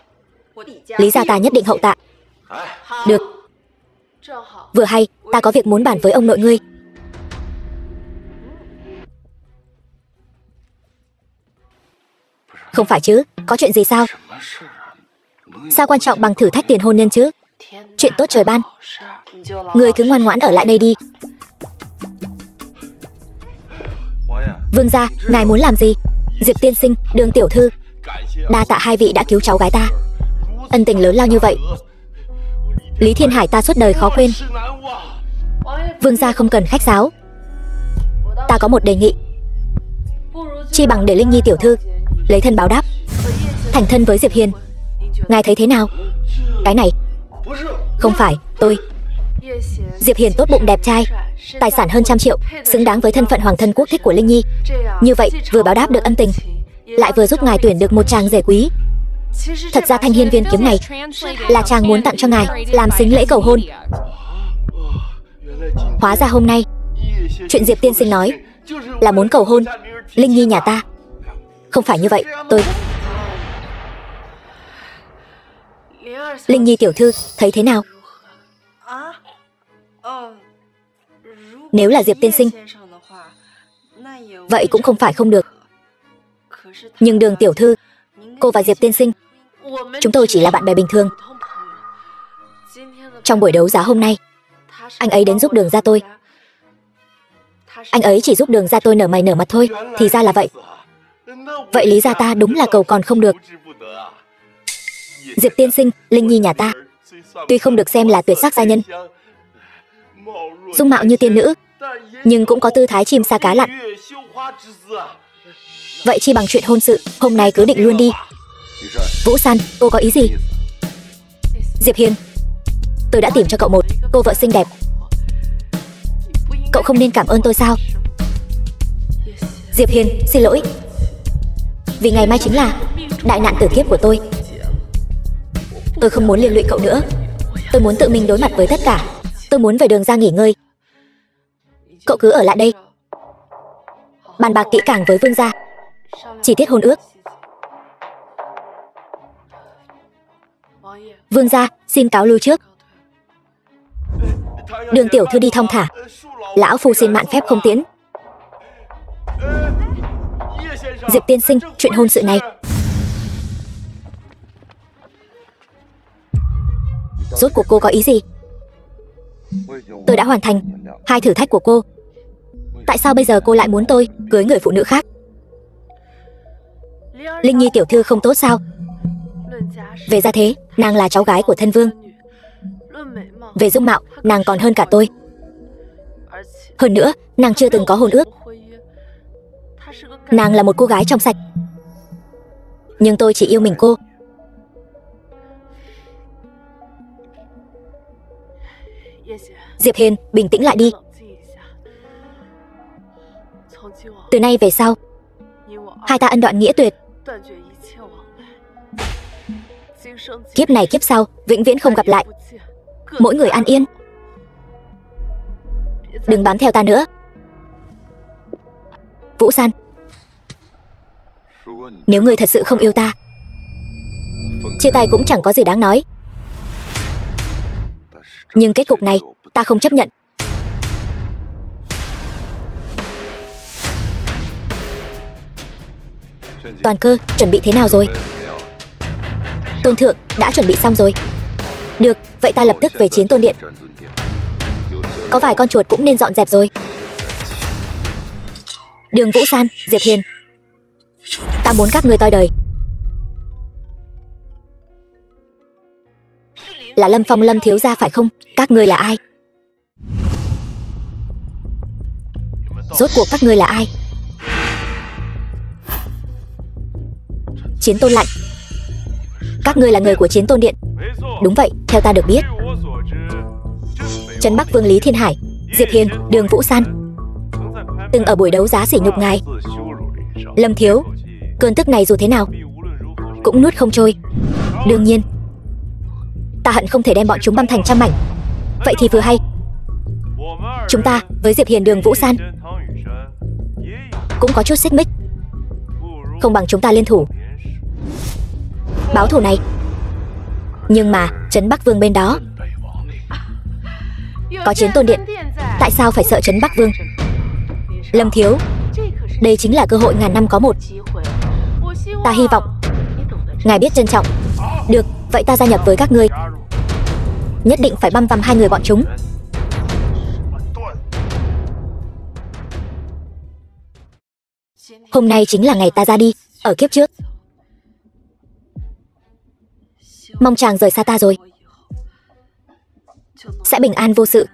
Lý gia ta nhất định hậu tạ. Được. Vừa hay, ta có việc muốn bàn với ông nội ngươi. Không phải chứ, có chuyện gì sao? Sao quan trọng bằng thử thách tiền hôn nhân chứ? Chuyện tốt trời ban. Ngươi cứ ngoan ngoãn ở lại đây đi. Vương gia, ngài muốn làm gì? Diệp tiên sinh, Đường tiểu thư, đa tạ hai vị đã cứu cháu gái ta. Ân tình lớn lao như vậy, Lý Thiên Hải ta suốt đời khó quên. Vương gia không cần khách sáo. Ta có một đề nghị. Chi bằng để Linh Nhi tiểu thư lấy thân báo đáp, thành thân với Diệp Hiền. Ngài thấy thế nào? Cái này không phải tôi. Diệp Hiền tốt bụng đẹp trai, tài sản hơn 100 triệu, xứng đáng với thân phận hoàng thân quốc thích của Linh Nhi. Như vậy vừa báo đáp được ân tình, lại vừa giúp ngài tuyển được một chàng rể quý. Thật ra thanh hiên viên kiếm này là chàng muốn tặng cho ngài làm sính lễ cầu hôn. Hóa ra hôm nay chuyện Diệp tiên sinh nói là muốn cầu hôn Linh Nhi nhà ta. Không phải như vậy. Tôi Linh Nhi tiểu thư thấy thế nào? Nếu là Diệp tiên sinh, vậy cũng không phải không được. Nhưng Đường tiểu thư, cô và Diệp tiên sinh, chúng tôi chỉ là bạn bè bình thường. Trong buổi đấu giá hôm nay, anh ấy đến giúp Đường gia tôi. Anh ấy chỉ giúp Đường gia tôi nở mày nở mặt thôi. Thì ra là vậy. Vậy Lý gia ta đúng là cầu còn không được. Diệp tiên sinh, Linh Nhi nhà ta tuy không được xem là tuyệt sắc gia nhân, dung mạo như tiên nữ, nhưng cũng có tư thái chim sa cá lặn. Vậy chi bằng chuyện hôn sự hôm nay cứ định luôn đi. Vũ San, cô có ý gì? Diệp Hiền, tôi đã tìm cho cậu một cô vợ xinh đẹp. Cậu không nên cảm ơn tôi sao? Diệp Hiền, xin lỗi. Vì ngày mai chính là đại nạn tử kiếp của tôi. Tôi không muốn liên lụy cậu nữa. Tôi muốn tự mình đối mặt với tất cả. Tôi muốn về Đường ra nghỉ ngơi. Cậu cứ ở lại đây, bàn bạc kỹ càng với Vương gia chi tiết hôn ước. Vương gia, xin cáo lui trước. Đường tiểu thư đi thong thả, lão phu xin mạn phép không tiễn. Diệp tiên sinh, chuyện hôn sự này rốt cuộc cô có ý gì? Tôi đã hoàn thành 2 thử thách của cô. Tại sao bây giờ cô lại muốn tôi cưới người phụ nữ khác? Linh Nhi tiểu thư không tốt sao? Về gia thế, nàng là cháu gái của thân vương. Về dung mạo, nàng còn hơn cả tôi. Hơn nữa, nàng chưa từng có hôn ước. Nàng là một cô gái trong sạch. Nhưng tôi chỉ yêu mình cô. Diệp Hiền, bình tĩnh lại đi. Từ nay về sau, hai ta ân đoạn nghĩa tuyệt. Kiếp này kiếp sau, vĩnh viễn không gặp lại. Mỗi người an yên. Đừng bám theo ta nữa. Vũ San, nếu ngươi thật sự không yêu ta, chia tay cũng chẳng có gì đáng nói. Nhưng kết cục này ta không chấp nhận. Toàn cơ, chuẩn bị thế nào rồi? Tôn thượng, đã chuẩn bị xong rồi. Được, vậy ta lập tức về Chiến Tôn Điện. Có vài con chuột cũng nên dọn dẹp rồi. Đường Vũ San, Diệp Hiền, ta muốn các ngươi toi đời. Là Lâm Phong Lâm thiếu gia phải không? Các ngươi là ai? Rốt cuộc các ngươi là ai? Chiến Tôn lạnh. Các ngươi là người của Chiến Tôn Điện. Đúng vậy, theo ta được biết, Trấn Bắc Vương Lý Thiên Hải, Diệp Hiền, Đường Vũ San từng ở buổi đấu giá sỉ nhục ngài. Lâm thiếu, cơn tức này dù thế nào cũng nuốt không trôi. Đương nhiên, ta hận không thể đem bọn chúng băm thành trăm mảnh. Vậy thì vừa hay, chúng ta với Diệp Hiền, Đường Vũ San cũng có chút xích mích. Không bằng chúng ta liên thủ báo thù này. Nhưng mà Trấn Bắc Vương bên đó có Chiến Tôn Điện, tại sao phải sợ Trấn Bắc Vương? Lâm thiếu, đây chính là cơ hội ngàn năm có một. Ta hy vọng ngài biết trân trọng. Được, vậy ta gia nhập với các ngươi. Nhất định phải băm vằm hai người bọn chúng. Hôm nay chính là ngày ta ra đi. Ở kiếp trước, mong chàng rời xa ta rồi sẽ bình an vô sự.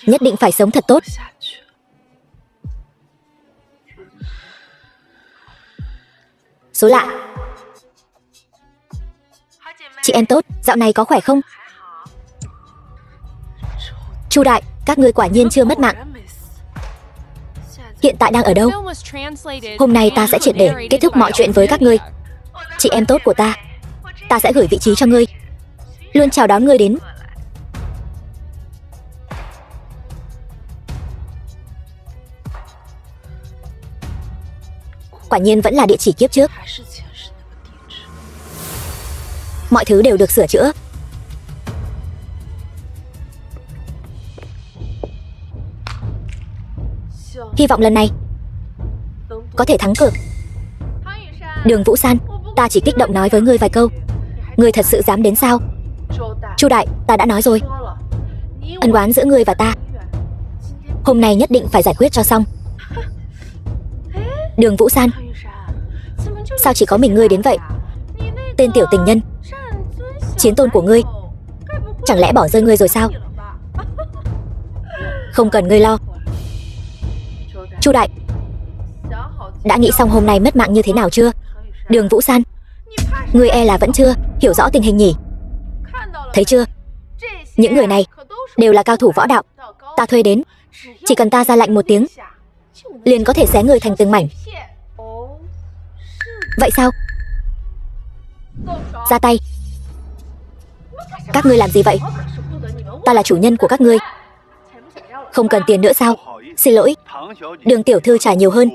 Nhất định phải sống thật tốt. Số lạ. Chị em tốt, dạo này có khỏe không? Chu đại, các ngươi quả nhiên chưa mất mạng. Hiện tại đang ở đâu? Hôm nay ta sẽ triệt để kết thúc mọi chuyện với các ngươi. Chị em tốt của ta sẽ gửi vị trí cho ngươi, luôn chào đón ngươi đến. Quả nhiên vẫn là địa chỉ kiếp trước. Mọi thứ đều được sửa chữa. Hy vọng lần này có thể thắng cược. Đường Vũ San, ta chỉ kích động nói với ngươi vài câu. Ngươi thật sự dám đến sao? Chu đại, ta đã nói rồi, ân oán giữa ngươi và ta hôm nay nhất định phải giải quyết cho xong. Đường Vũ San, sao chỉ có mình ngươi đến vậy? Tên tiểu tình nhân, chiến tôn của ngươi chẳng lẽ bỏ rơi ngươi rồi sao? Không cần ngươi lo. Chu đại, đã nghĩ xong hôm nay mất mạng như thế nào chưa? Đường Vũ San, ngươi e là vẫn chưa hiểu rõ tình hình nhỉ? Thấy chưa, những người này đều là cao thủ võ đạo ta thuê đến, chỉ cần ta ra lệnh một tiếng liền có thể xé người thành từng mảnh. Vậy sao? Ra tay. Các ngươi làm gì vậy? Ta là chủ nhân của các ngươi. Không cần tiền nữa sao? Xin lỗi, Đường tiểu thư trả nhiều hơn.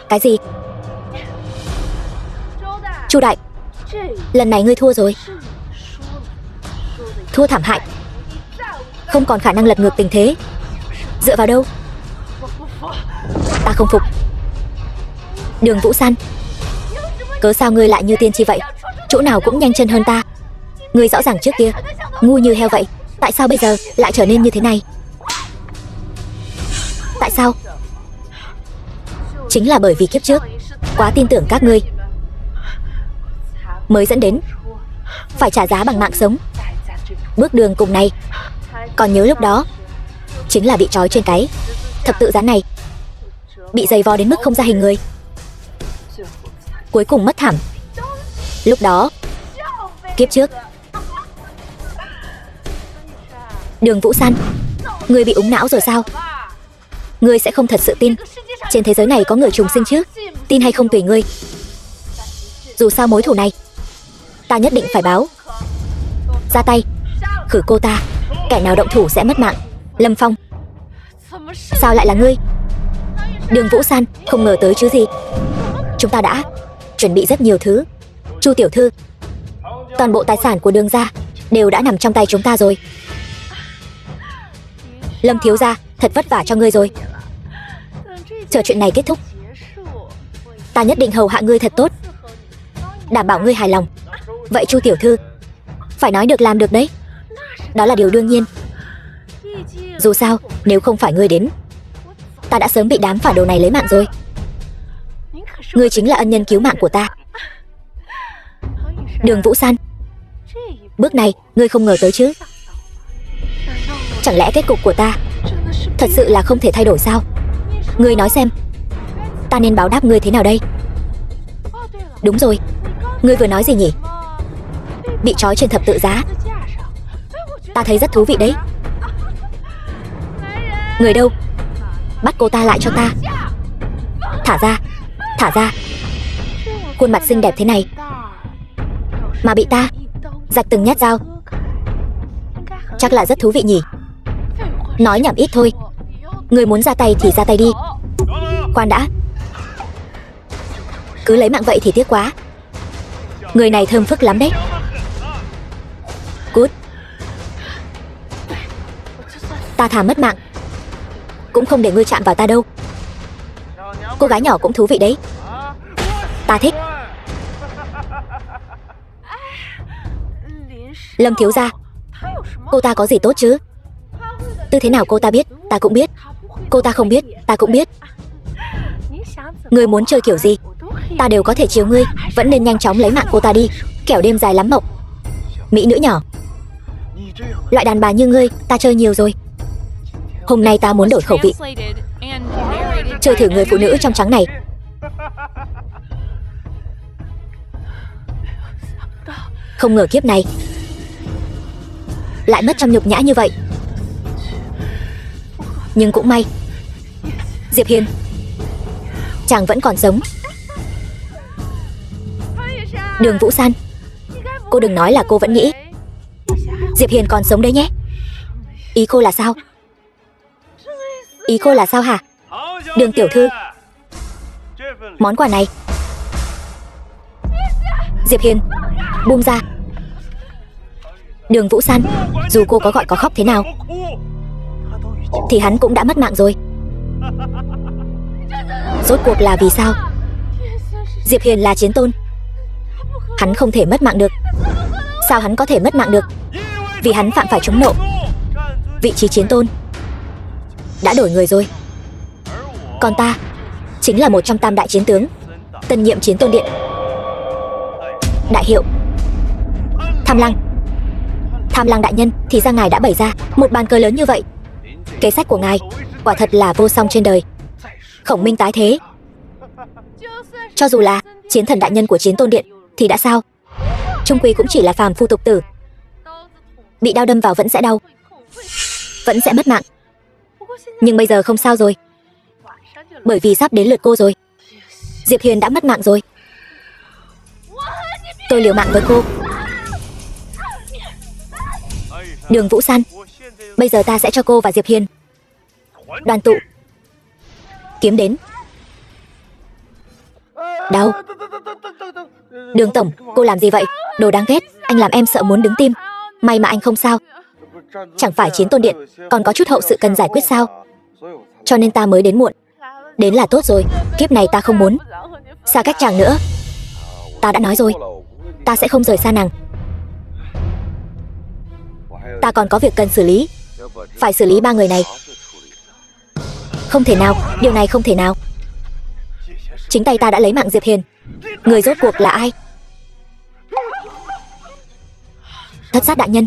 Cái gì? Chu đại, lần này ngươi thua rồi. Thua thảm hại, không còn khả năng lật ngược tình thế. Dựa vào đâu? Ta không phục. Đường Vũ San, cớ sao ngươi lại như tiên tri vậy? Chỗ nào cũng nhanh chân hơn ta. Ngươi rõ ràng trước kia ngu như heo vậy, tại sao bây giờ lại trở nên như thế này? Tại sao? Chính là bởi vì kiếp trước quá tin tưởng các ngươi mới dẫn đến phải trả giá bằng mạng sống. Bước đường cùng này, còn nhớ lúc đó chính là bị trói trên cái thập tự giá này, bị giày vò đến mức không ra hình người, cuối cùng mất thảm. Lúc đó, kiếp trước. Đường Vũ San, ngươi bị úng não rồi sao? Ngươi sẽ không thật sự tin trên thế giới này có người trùng sinh chứ? Tin hay không tùy ngươi. Dù sao mối thù này ta nhất định phải báo. Ra tay, khử cô ta. Kẻ nào động thủ sẽ mất mạng. Lâm Phong, sao lại là ngươi? Đường Vũ San, không ngờ tới chứ gì. Chúng ta đã chuẩn bị rất nhiều thứ. Chu tiểu thư, toàn bộ tài sản của Đường gia đều đã nằm trong tay chúng ta rồi. Lâm thiếu gia, thật vất vả cho ngươi rồi. Chờ chuyện này kết thúc, ta nhất định hầu hạ ngươi thật tốt, đảm bảo ngươi hài lòng. Vậy Chu tiểu thư, phải nói được làm được đấy. Đó là điều đương nhiên. Dù sao, nếu không phải ngươi đến, ta đã sớm bị đám phản đồ này lấy mạng rồi. Ngươi chính là ân nhân cứu mạng của ta. Đường Vũ San, bước này ngươi không ngờ tới chứ? Chẳng lẽ kết cục của ta thật sự là không thể thay đổi sao? Ngươi nói xem, ta nên báo đáp ngươi thế nào đây? Đúng rồi, ngươi vừa nói gì nhỉ? Bị trói trên thập tự giá. Ta thấy rất thú vị đấy. Người đâu? Bắt cô ta lại cho ta. Thả ra, thả ra. Khuôn mặt xinh đẹp thế này mà bị ta rạch từng nhát dao, chắc là rất thú vị nhỉ? Nói nhảm ít thôi. Người muốn ra tay thì ra tay đi. Khoan đã, cứ lấy mạng vậy thì tiếc quá. Người này thơm phức lắm đấy. Cút. Ta thà mất mạng cũng không để ngươi chạm vào ta đâu. Cô gái nhỏ cũng thú vị đấy, ta thích. Lâm thiếu gia, cô ta có gì tốt chứ? Tư thế nào cô ta biết, ta cũng biết. Cô ta không biết, ta cũng biết. Ngươi muốn chơi kiểu gì, ta đều có thể chiều ngươi. Vẫn nên nhanh chóng lấy mạng cô ta đi, kẻo đêm dài lắm mộng. Mỹ nữ nhỏ, loại đàn bà như ngươi ta chơi nhiều rồi. Hôm nay ta muốn đổi khẩu vị, chơi thử người phụ nữ trong trắng này. Không ngờ kiếp này lại mất trong nhục nhã như vậy. Nhưng cũng may, Diệp Hiên, chàng vẫn còn sống. Đường Vũ San, cô đừng nói là cô vẫn nghĩ Diệp Hiên còn sống đấy nhé. Ý cô là sao? Ý cô là sao hả? Đường tiểu thư, món quà này. Diệp Hiên, buông ra. Đường Vũ San, dù cô có gọi có khóc thế nào thì hắn cũng đã mất mạng rồi. Rốt cuộc là vì sao? Diệp Hiên là chiến tôn, hắn không thể mất mạng được. Sao hắn có thể mất mạng được? Vì hắn phạm phải trúng nộ. Vị trí chiến tôn đã đổi người rồi. Còn ta chính là một trong tam đại chiến tướng, tân nhiệm chiến tôn điện. Đại hiệu Tham Lang. Tham Lang đại nhân, thì ra ngài đã bày ra một bàn cờ lớn như vậy. Kế sách của ngài quả thật là vô song trên đời. Khổng minh tái thế, cho dù là chiến thần đại nhân của chiến tôn điện thì đã sao? Trung quy cũng chỉ là phàm phu tục tử, bị đao đâm vào vẫn sẽ đau, vẫn sẽ mất mạng. Nhưng bây giờ không sao rồi, bởi vì sắp đến lượt cô rồi. Diệp Hiên đã mất mạng rồi. Tôi liều mạng với cô. Đường Vũ San, bây giờ ta sẽ cho cô và Diệp Hiên đoàn tụ. Kiếm đến. Đau. Đường tổng, cô làm gì vậy? Đồ đáng ghét, anh làm em sợ muốn đứng tim. May mà anh không sao. Chẳng phải chiến tôn điện còn có chút hậu sự cần giải quyết sao? Cho nên ta mới đến muộn. Đến là tốt rồi, kiếp này ta không muốn xa cách chàng nữa. Ta đã nói rồi, ta sẽ không rời xa nàng. Ta còn có việc cần xử lý, phải xử lý 3 người này. Không thể nào, điều này không thể nào. Chính tay ta đã lấy mạng Diệp Hiên. Người rốt cuộc là ai? Thất sát đại nhân.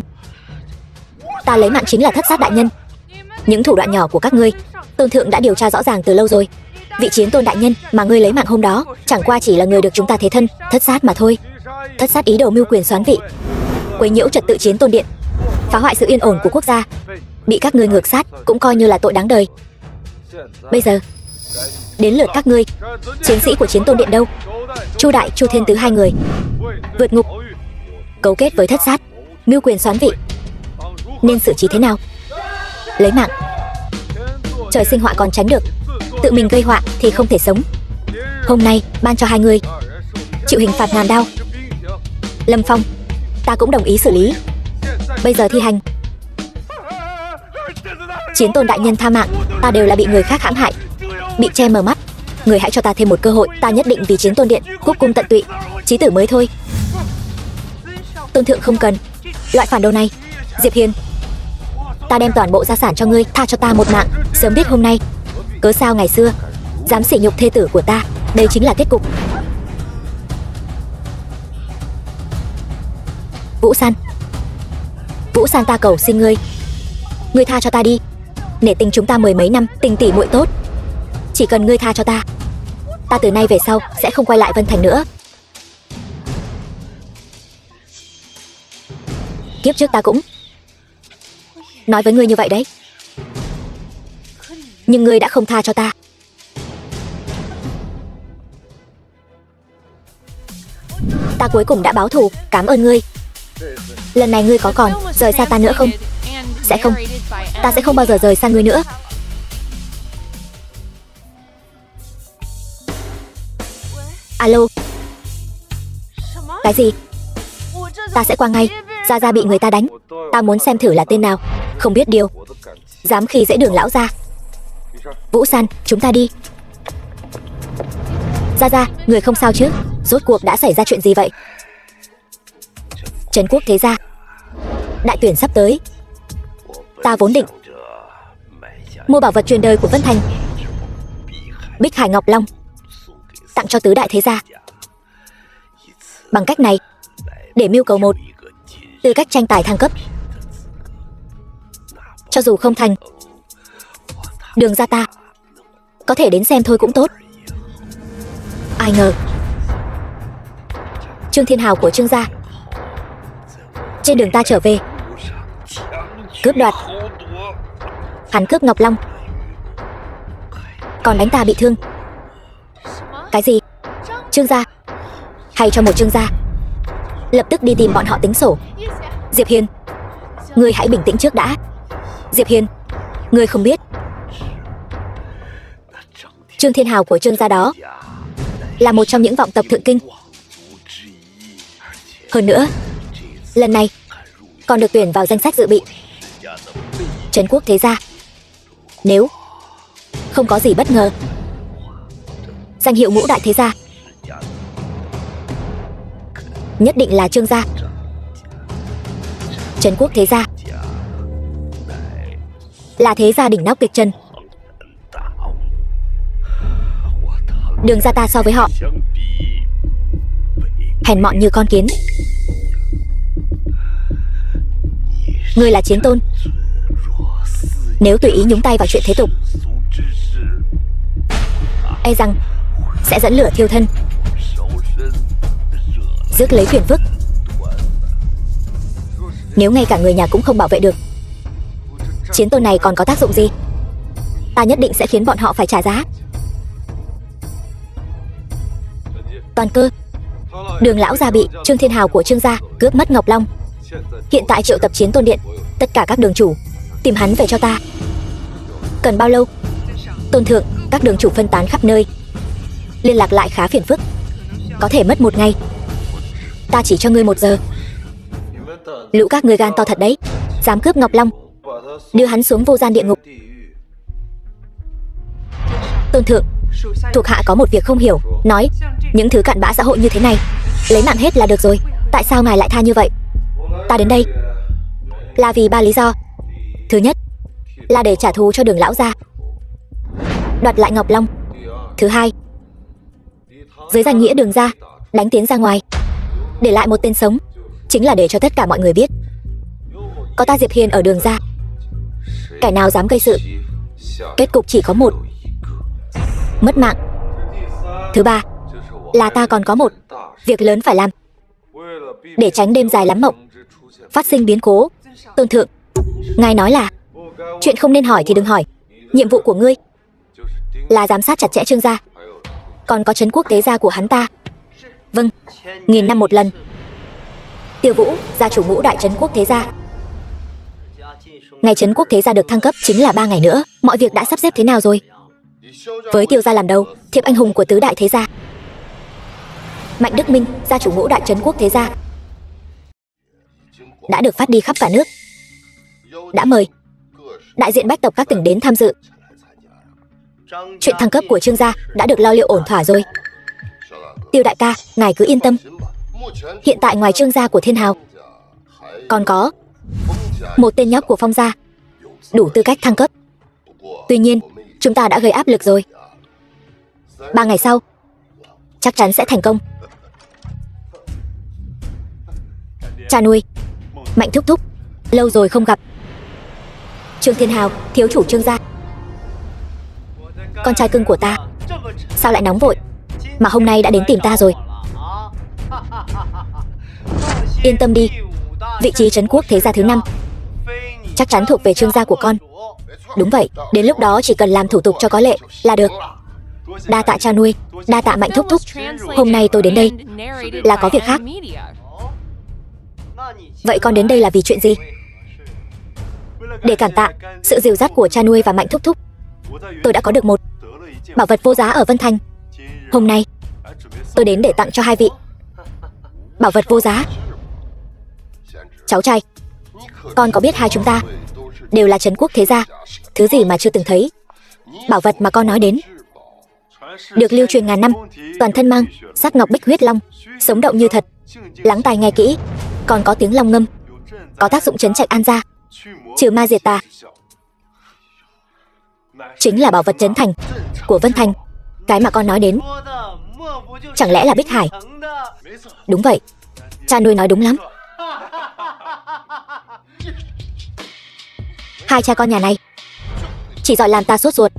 Ta lấy mạng chính là thất sát đại nhân. Những thủ đoạn nhỏ của các ngươi, tôn thượng đã điều tra rõ ràng từ lâu rồi. Vị chiến tôn đại nhân mà ngươi lấy mạng hôm đó chẳng qua chỉ là người được chúng ta thế thân, thất sát mà thôi. Thất sát ý đồ mưu quyền soán vị, quấy nhiễu trật tự chiến tôn điện, phá hoại sự yên ổn của quốc gia. Bị các ngươi ngược sát cũng coi như là tội đáng đời. Bây giờ đến lượt các ngươi. Chiến sĩ của chiến tôn điện đâu? Chu Đại, Chu Thiên Tứ, 2 người vượt ngục, cấu kết với thất sát, mưu quyền soán vị. Nên xử trí thế nào? Lấy mạng. Trời sinh họa còn tránh được, tự mình gây họa thì không thể sống. Hôm nay ban cho 2 người chịu hình phạt ngàn đao. Lâm Phong, ta cũng đồng ý xử lý. Bây giờ thi hành. Chiến tôn đại nhân tha mạng, ta đều là bị người khác hãm hại, bị che mờ mắt. Người hãy cho ta thêm một cơ hội, ta nhất định vì chiến tôn điện cúc cung tận tụy, chí tử mới thôi. Tôn thượng không cần loại phản đồ này. Diệp Hiên, ta đem toàn bộ gia sản cho ngươi, tha cho ta một mạng. Sớm biết hôm nay, cớ sao ngày xưa dám sỉ nhục thê tử của ta. Đây chính là kết cục. Vũ San, Vũ San, ta cầu xin ngươi, ngươi tha cho ta đi. Nể tình chúng ta 10 mấy năm tình tỉ muội tốt, chỉ cần ngươi tha cho ta, ta từ nay về sau sẽ không quay lại Vân Thành nữa. Kiếp trước ta cũng nói với ngươi như vậy đấy, nhưng ngươi đã không tha cho ta. Ta cuối cùng đã báo thù, cảm ơn ngươi. Lần này ngươi có còn rời xa ta nữa không? Sẽ không, ta sẽ không bao giờ rời xa ngươi nữa. Alo. Cái gì? Ta sẽ qua ngay. Gia Gia bị người ta đánh, ta muốn xem thử là tên nào không biết điều dám khi dễ Đường lão gia. Vũ San, chúng ta đi. Gia Gia, người không sao chứ? Rốt cuộc đã xảy ra chuyện gì vậy? Trấn quốc thế gia đại tuyển sắp tới, ta vốn định mua bảo vật truyền đời của Vân Thành, Bích Hải Ngọc Long, tặng cho tứ đại thế gia. Bằng cách này để mưu cầu một tư cách tranh tài thăng cấp. Cho dù không thành, Đường gia ta có thể đến xem thôi cũng tốt. Ai ngờ Trương Thiên Hào của Trương gia Trên đường ta trở về, cướp đoạt. Hắn cướp Ngọc Long, còn đánh ta bị thương. Cái gì? Trương gia? Hay cho một Trương gia? Lập tức đi tìm bọn họ tính sổ. Diệp Hiên, ngươi hãy bình tĩnh trước đã. Diệp Hiên, ngươi không biết, Trương Thiên Hào của Trương gia đó là một trong những vọng tộc thượng kinh. Hơn nữa, lần này còn được tuyển vào danh sách dự bị Trấn Quốc Thế Gia. Nếu không có gì bất ngờ, danh hiệu Ngũ Đại Thế Gia nhất định là Trương gia. Trấn Quốc Thế Gia là thế gia đỉnh nóc kịch trần. Đường gia ta so với họ hèn mọn như con kiến. Ngươi là chiến tôn, nếu tùy ý nhúng tay vào chuyện thế tục, e rằng sẽ dẫn lửa thiêu thân, rước lấy phiền phức. Nếu ngay cả người nhà cũng không bảo vệ được, chiến tôn này còn có tác dụng gì? Ta nhất định sẽ khiến bọn họ phải trả giá. Toàn Cơ, Đường lão gia bị Trương Thiên Hào của Trương gia cướp mất Ngọc Long. Hiện tại triệu tập chiến tôn điện, tất cả các đường chủ tìm hắn về cho ta. Cần bao lâu? Tôn thượng, các đường chủ phân tán khắp nơi, liên lạc lại khá phiền phức, có thể mất 1 ngày. Ta chỉ cho ngươi 1 giờ. Lũ các ngươi gan to thật đấy, dám cướp Ngọc Long, đưa hắn xuống vô gian địa ngục. Tôn thượng, thuộc hạ có một việc không hiểu, nói những thứ cặn bã xã hội như thế này lấy mạng hết là được rồi, tại sao ngài lại tha như vậy? Ta đến đây là vì 3 lý do. Thứ nhất là để trả thù cho Đường lão gia, đoạt lại Ngọc Long. Thứ hai, dưới danh nghĩa Đường gia đánh tiến ra ngoài, để lại một tên sống, chính là để cho tất cả mọi người biết có ta Diệp Hiên ở Đường gia. Kẻ nào dám gây sự, kết cục chỉ có một: mất mạng. Thứ ba là ta còn có một việc lớn phải làm, để tránh đêm dài lắm mộng phát sinh biến cố. Tôn thượng, ngài nói là chuyện không nên hỏi thì đừng hỏi. Nhiệm vụ của ngươi là giám sát chặt chẽ Trương gia, còn có Trấn Quốc Thế Gia của hắn ta. Vâng, 1000 năm một lần. Tiêu Vũ, gia chủ Ngũ Đại Trấn Quốc Thế Gia. Ngày Trấn Quốc Thế Gia được thăng cấp chính là 3 ngày nữa. Mọi việc đã sắp xếp thế nào rồi? Với Tiêu gia làm đầu, thiệp anh hùng của tứ đại thế gia. Mạnh Đức Minh, gia chủ Ngũ Đại Trấn Quốc Thế Gia, đã được phát đi khắp cả nước. Đã mời đại diện bách tộc các tỉnh đến tham dự. Chuyện thăng cấp của Trương gia đã được lo liệu ổn thỏa rồi. Tiêu đại ca, ngài cứ yên tâm. Hiện tại ngoài Trương gia của Thiên Hào, còn có một tên nhóc của Phong gia đủ tư cách thăng cấp. Tuy nhiên, chúng ta đã gây áp lực rồi. 3 ngày sau chắc chắn sẽ thành công. Cha nuôi, Mạnh thúc thúc, lâu rồi không gặp. Trương Thiên Hào, thiếu chủ Trương gia, con trai cưng của ta, sao lại nóng vội mà hôm nay đã đến tìm ta rồi? Yên tâm đi, vị trí Trấn Quốc Thế Gia thứ 5 chắc chắn thuộc về Trương gia của con. Đúng vậy, đến lúc đó chỉ cần làm thủ tục cho có lệ là được. Đa tạ cha nuôi, đa tạ Mạnh thúc thúc. Hôm nay tôi đến đây là có việc khác. Vậy con đến đây là vì chuyện gì? Để cảm tạ sự dìu dắt của cha nuôi và Mạnh thúc thúc, tôi đã có được một bảo vật vô giá ở Vân Thành. Hôm nay tôi đến để tặng cho 2 vị. Bảo vật vô giá? Cháu trai, con có biết hai chúng ta đều là Trấn Quốc Thế Gia, thứ gì mà chưa từng thấy. Bảo vật mà con nói đến được lưu truyền ngàn năm, toàn thân mang sắc ngọc bích huyết long, sống động như thật. Lắng tai nghe kỹ, còn có tiếng long ngâm, có tác dụng trấn trạch an gia, trừ ma diệt tà. Chính là bảo vật trấn thành của Vân Thành. Cái mà con nói đến chẳng lẽ là Bích Hải? Đúng vậy, cha nuôi nói đúng lắm. Hai cha con nhà này chỉ giỏi làm ta sốt ruột.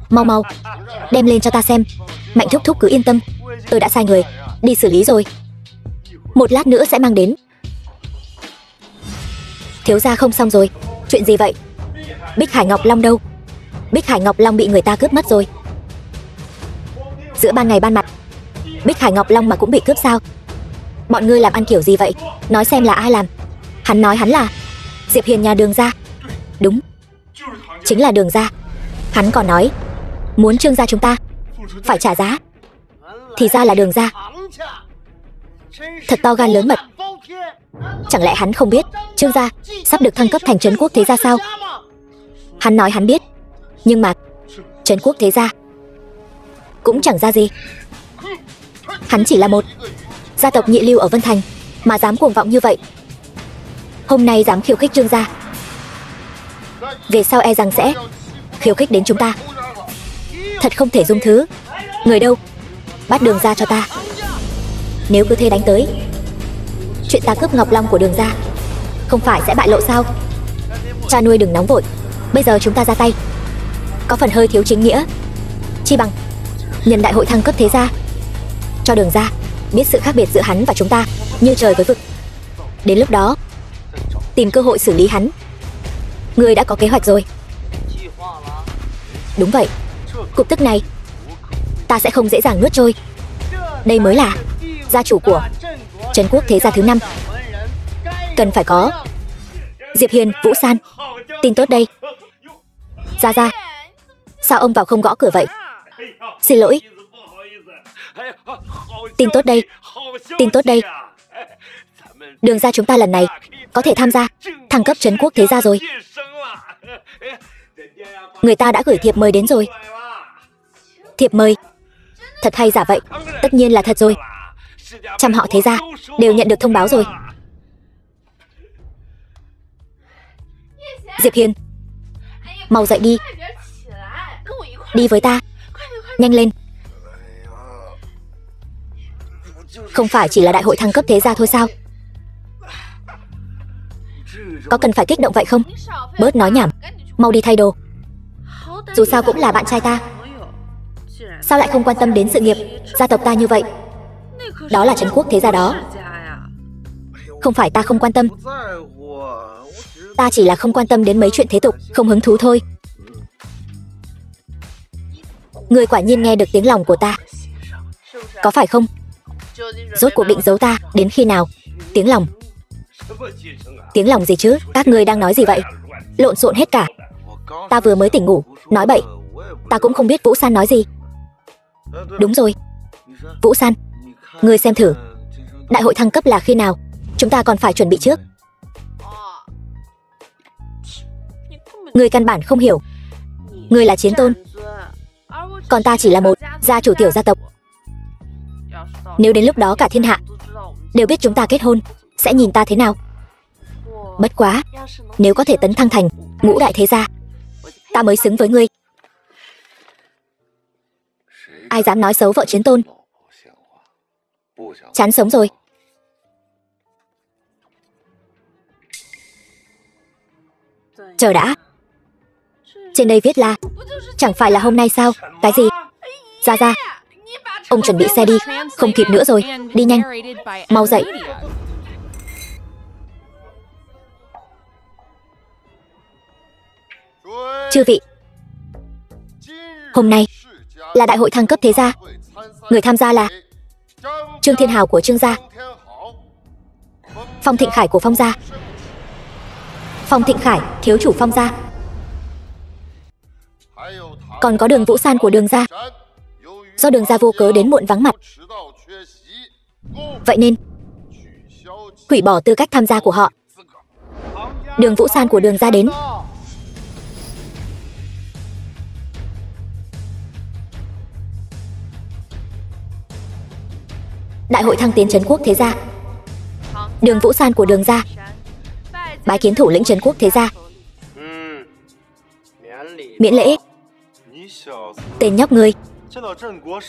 Mau mau đem lên cho ta xem. Mạnh thúc thúc cứ yên tâm, tôi đã sai người đi xử lý rồi, một lát nữa sẽ mang đến. Thiếu gia không xong rồi. Chuyện gì vậy? Bích Hải Ngọc Long đâu? Bích Hải Ngọc Long bị người ta cướp mất rồi. Giữa ban ngày ban mặt, Bích Hải Ngọc Long mà cũng bị cướp sao? Bọn ngươi làm ăn kiểu gì vậy? Nói xem là ai làm. Hắn nói hắn là Diệp Hiền nhà Đường gia. Đúng, chính là Đường gia. Hắn còn nói muốn Trương gia chúng ta phải trả giá. Thì ra là Đường gia. Thật to gan lớn mật. Chẳng lẽ hắn không biết Trương gia sắp được thăng cấp thành Trấn Quốc Thế Gia sao? Hắn nói hắn biết, nhưng mà Trấn Quốc Thế Gia cũng chẳng ra gì. Hắn chỉ là một gia tộc nhị lưu ở Vân Thành mà dám cuồng vọng như vậy. Hôm nay dám khiêu khích Trương gia, về sau e rằng sẽ khiêu khích đến chúng ta. Thật không thể dung thứ. Người đâu? Bắt Đường gia cho ta. Nếu cứ thế đánh tới, chuyện ta cướp Ngọc Long của Đường gia không phải sẽ bại lộ sao? Cha nuôi đừng nóng vội. Bây giờ chúng ta ra tay có phần hơi thiếu chính nghĩa. Chi bằng nhân đại hội thăng cấp thế gia, cho Đường gia biết sự khác biệt giữa hắn và chúng ta như trời với vực. Đến lúc đó tìm cơ hội xử lý hắn. Ngươi đã có kế hoạch rồi. Đúng vậy. Cục tức này ta sẽ không dễ dàng nuốt trôi. Đây mới là gia chủ của Trấn Quốc Thế Gia thứ 5. Cần phải có Diệp Hiền, Vũ San. Tin tốt đây. Gia Gia, sao ông vào không gõ cửa vậy? Xin lỗi. Tin tốt đây. Tin tốt đây. Đường gia chúng ta lần này có thể tham gia thăng cấp Trấn Quốc Thế Gia rồi. Người ta đã gửi thiệp mời đến rồi. Thiệp mời? Thật hay giả vậy? Tất nhiên là thật rồi. Trăm họ Thế Gia đều nhận được thông báo rồi. Diệp Hiền, mau dậy đi. Đi với ta. Nhanh lên. Không phải chỉ là đại hội thăng cấp thế gia thôi sao? Có cần phải kích động vậy không? Bớt nói nhảm, mau đi thay đồ. Dù sao cũng là bạn trai ta. Sao lại không quan tâm đến sự nghiệp gia tộc ta như vậy? Đó là Trấn Quốc Thế Gia đó. Không phải ta không quan tâm, ta chỉ là không quan tâm đến mấy chuyện thế tục, không hứng thú thôi. Người quả nhiên nghe được tiếng lòng của ta, có phải không? Rốt cuộc định giấu ta đến khi nào? Tiếng lòng? Tiếng lòng gì chứ? Các ngươi đang nói gì vậy? Lộn xộn hết cả. Ta vừa mới tỉnh ngủ, nói bậy. Ta cũng không biết Vũ San nói gì. Đúng rồi, Vũ San, ngươi xem thử, đại hội thăng cấp là khi nào? Chúng ta còn phải chuẩn bị trước. Ngươi căn bản không hiểu. Ngươi là chiến tôn, còn ta chỉ là một gia chủ tiểu gia tộc. Nếu đến lúc đó cả thiên hạ đều biết chúng ta kết hôn, sẽ nhìn ta thế nào? Bất quá, nếu có thể tấn thăng thành ngũ đại thế gia, ta mới xứng với ngươi. Ai dám nói xấu vợ chiến tôn? Chán sống rồi. Chờ đã. Trên đây viết là chẳng phải là hôm nay sao? Cái gì? Ra ra, ông chuẩn bị xe đi, không kịp nữa rồi. Đi nhanh, mau dậy. Chư vị, hôm nay là đại hội thăng cấp thế gia. Người tham gia là Trương Thiên Hào của Trương gia, Phong Thịnh Khải của Phong gia, Phong Thịnh Khải, thiếu chủ Phong gia, còn có Đường Vũ San của Đường gia. Do Đường gia vô cớ đến muộn vắng mặt, vậy nên hủy bỏ tư cách tham gia của họ. Đường Vũ San của Đường gia đến. Đại hội thăng tiến Trấn Quốc Thế Gia. Đường Vũ San của Đường gia bái kiến thủ lĩnh Trấn Quốc Thế Gia. Miễn lễ. Tên nhóc ngươi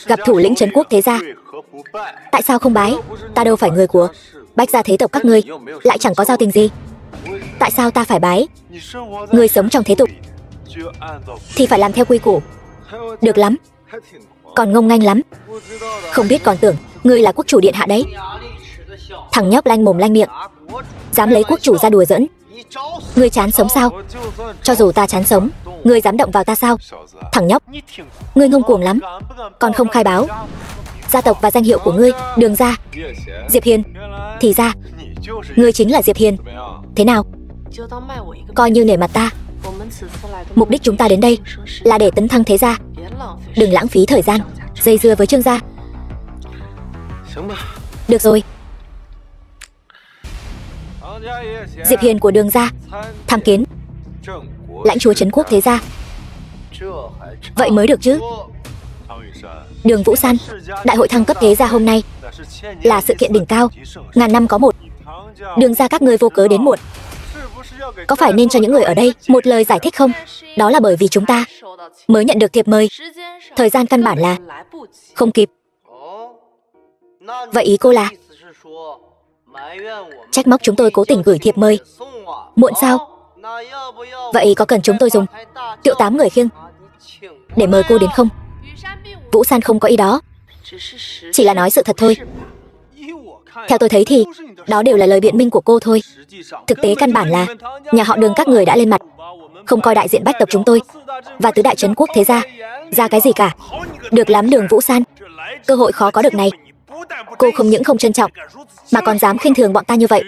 gặp thủ lĩnh Trấn Quốc Thế Gia, tại sao không bái? Ta đâu phải người của Bách gia thế tộc các ngươi, lại chẳng có giao tình gì. Tại sao ta phải bái? Ngươi sống trong thế tục thì phải làm theo quy củ. Được lắm, còn ngông nghênh lắm. Không biết còn tưởng ngươi là quốc chủ điện hạ đấy. Thằng nhóc lanh mồm lanh miệng, dám lấy quốc chủ ra đùa giỡn. Ngươi chán sống sao? Cho dù ta chán sống, ngươi dám động vào ta sao? Thằng nhóc, ngươi ngông cuồng lắm, còn không khai báo gia tộc và danh hiệu của ngươi. Đường gia. Diệp Hiên. Thì ra ngươi chính là Diệp Hiên. Thế nào, coi như nể mặt ta. Mục đích chúng ta đến đây là để tấn thăng thế gia. Đừng lãng phí thời gian dây dưa với Trương gia. Được rồi. Diệp Hiên của Đường gia tham kiến lãnh chúa trấn quốc thế gia. Vậy mới được chứ. Đường Vũ San, đại hội thăng cấp thế gia hôm nay là sự kiện đỉnh cao, ngàn năm có một. Đường gia các ngươi vô cớ đến muộn, có phải nên cho những người ở đây một lời giải thích không? Đó là bởi vì chúng ta mới nhận được thiệp mời, thời gian căn bản là không kịp. Vậy ý cô là trách móc chúng tôi cố tình gửi thiệp mời muộn sao? Vậy có cần chúng tôi dùng Tiệu 8 người khiêng để mời cô đến không? Vũ San không có ý đó, chỉ là nói sự thật thôi. Theo tôi thấy thì đó đều là lời biện minh của cô thôi. Thực tế căn bản là nhà họ Đường các người đã lên mặt, không coi đại diện bách tộc chúng tôi và tứ đại trấn quốc thế gia ra cái gì cả. Được lắm Đường Vũ San, cơ hội khó có được này, cô không những không trân trọng mà còn dám khinh thường bọn ta như vậy.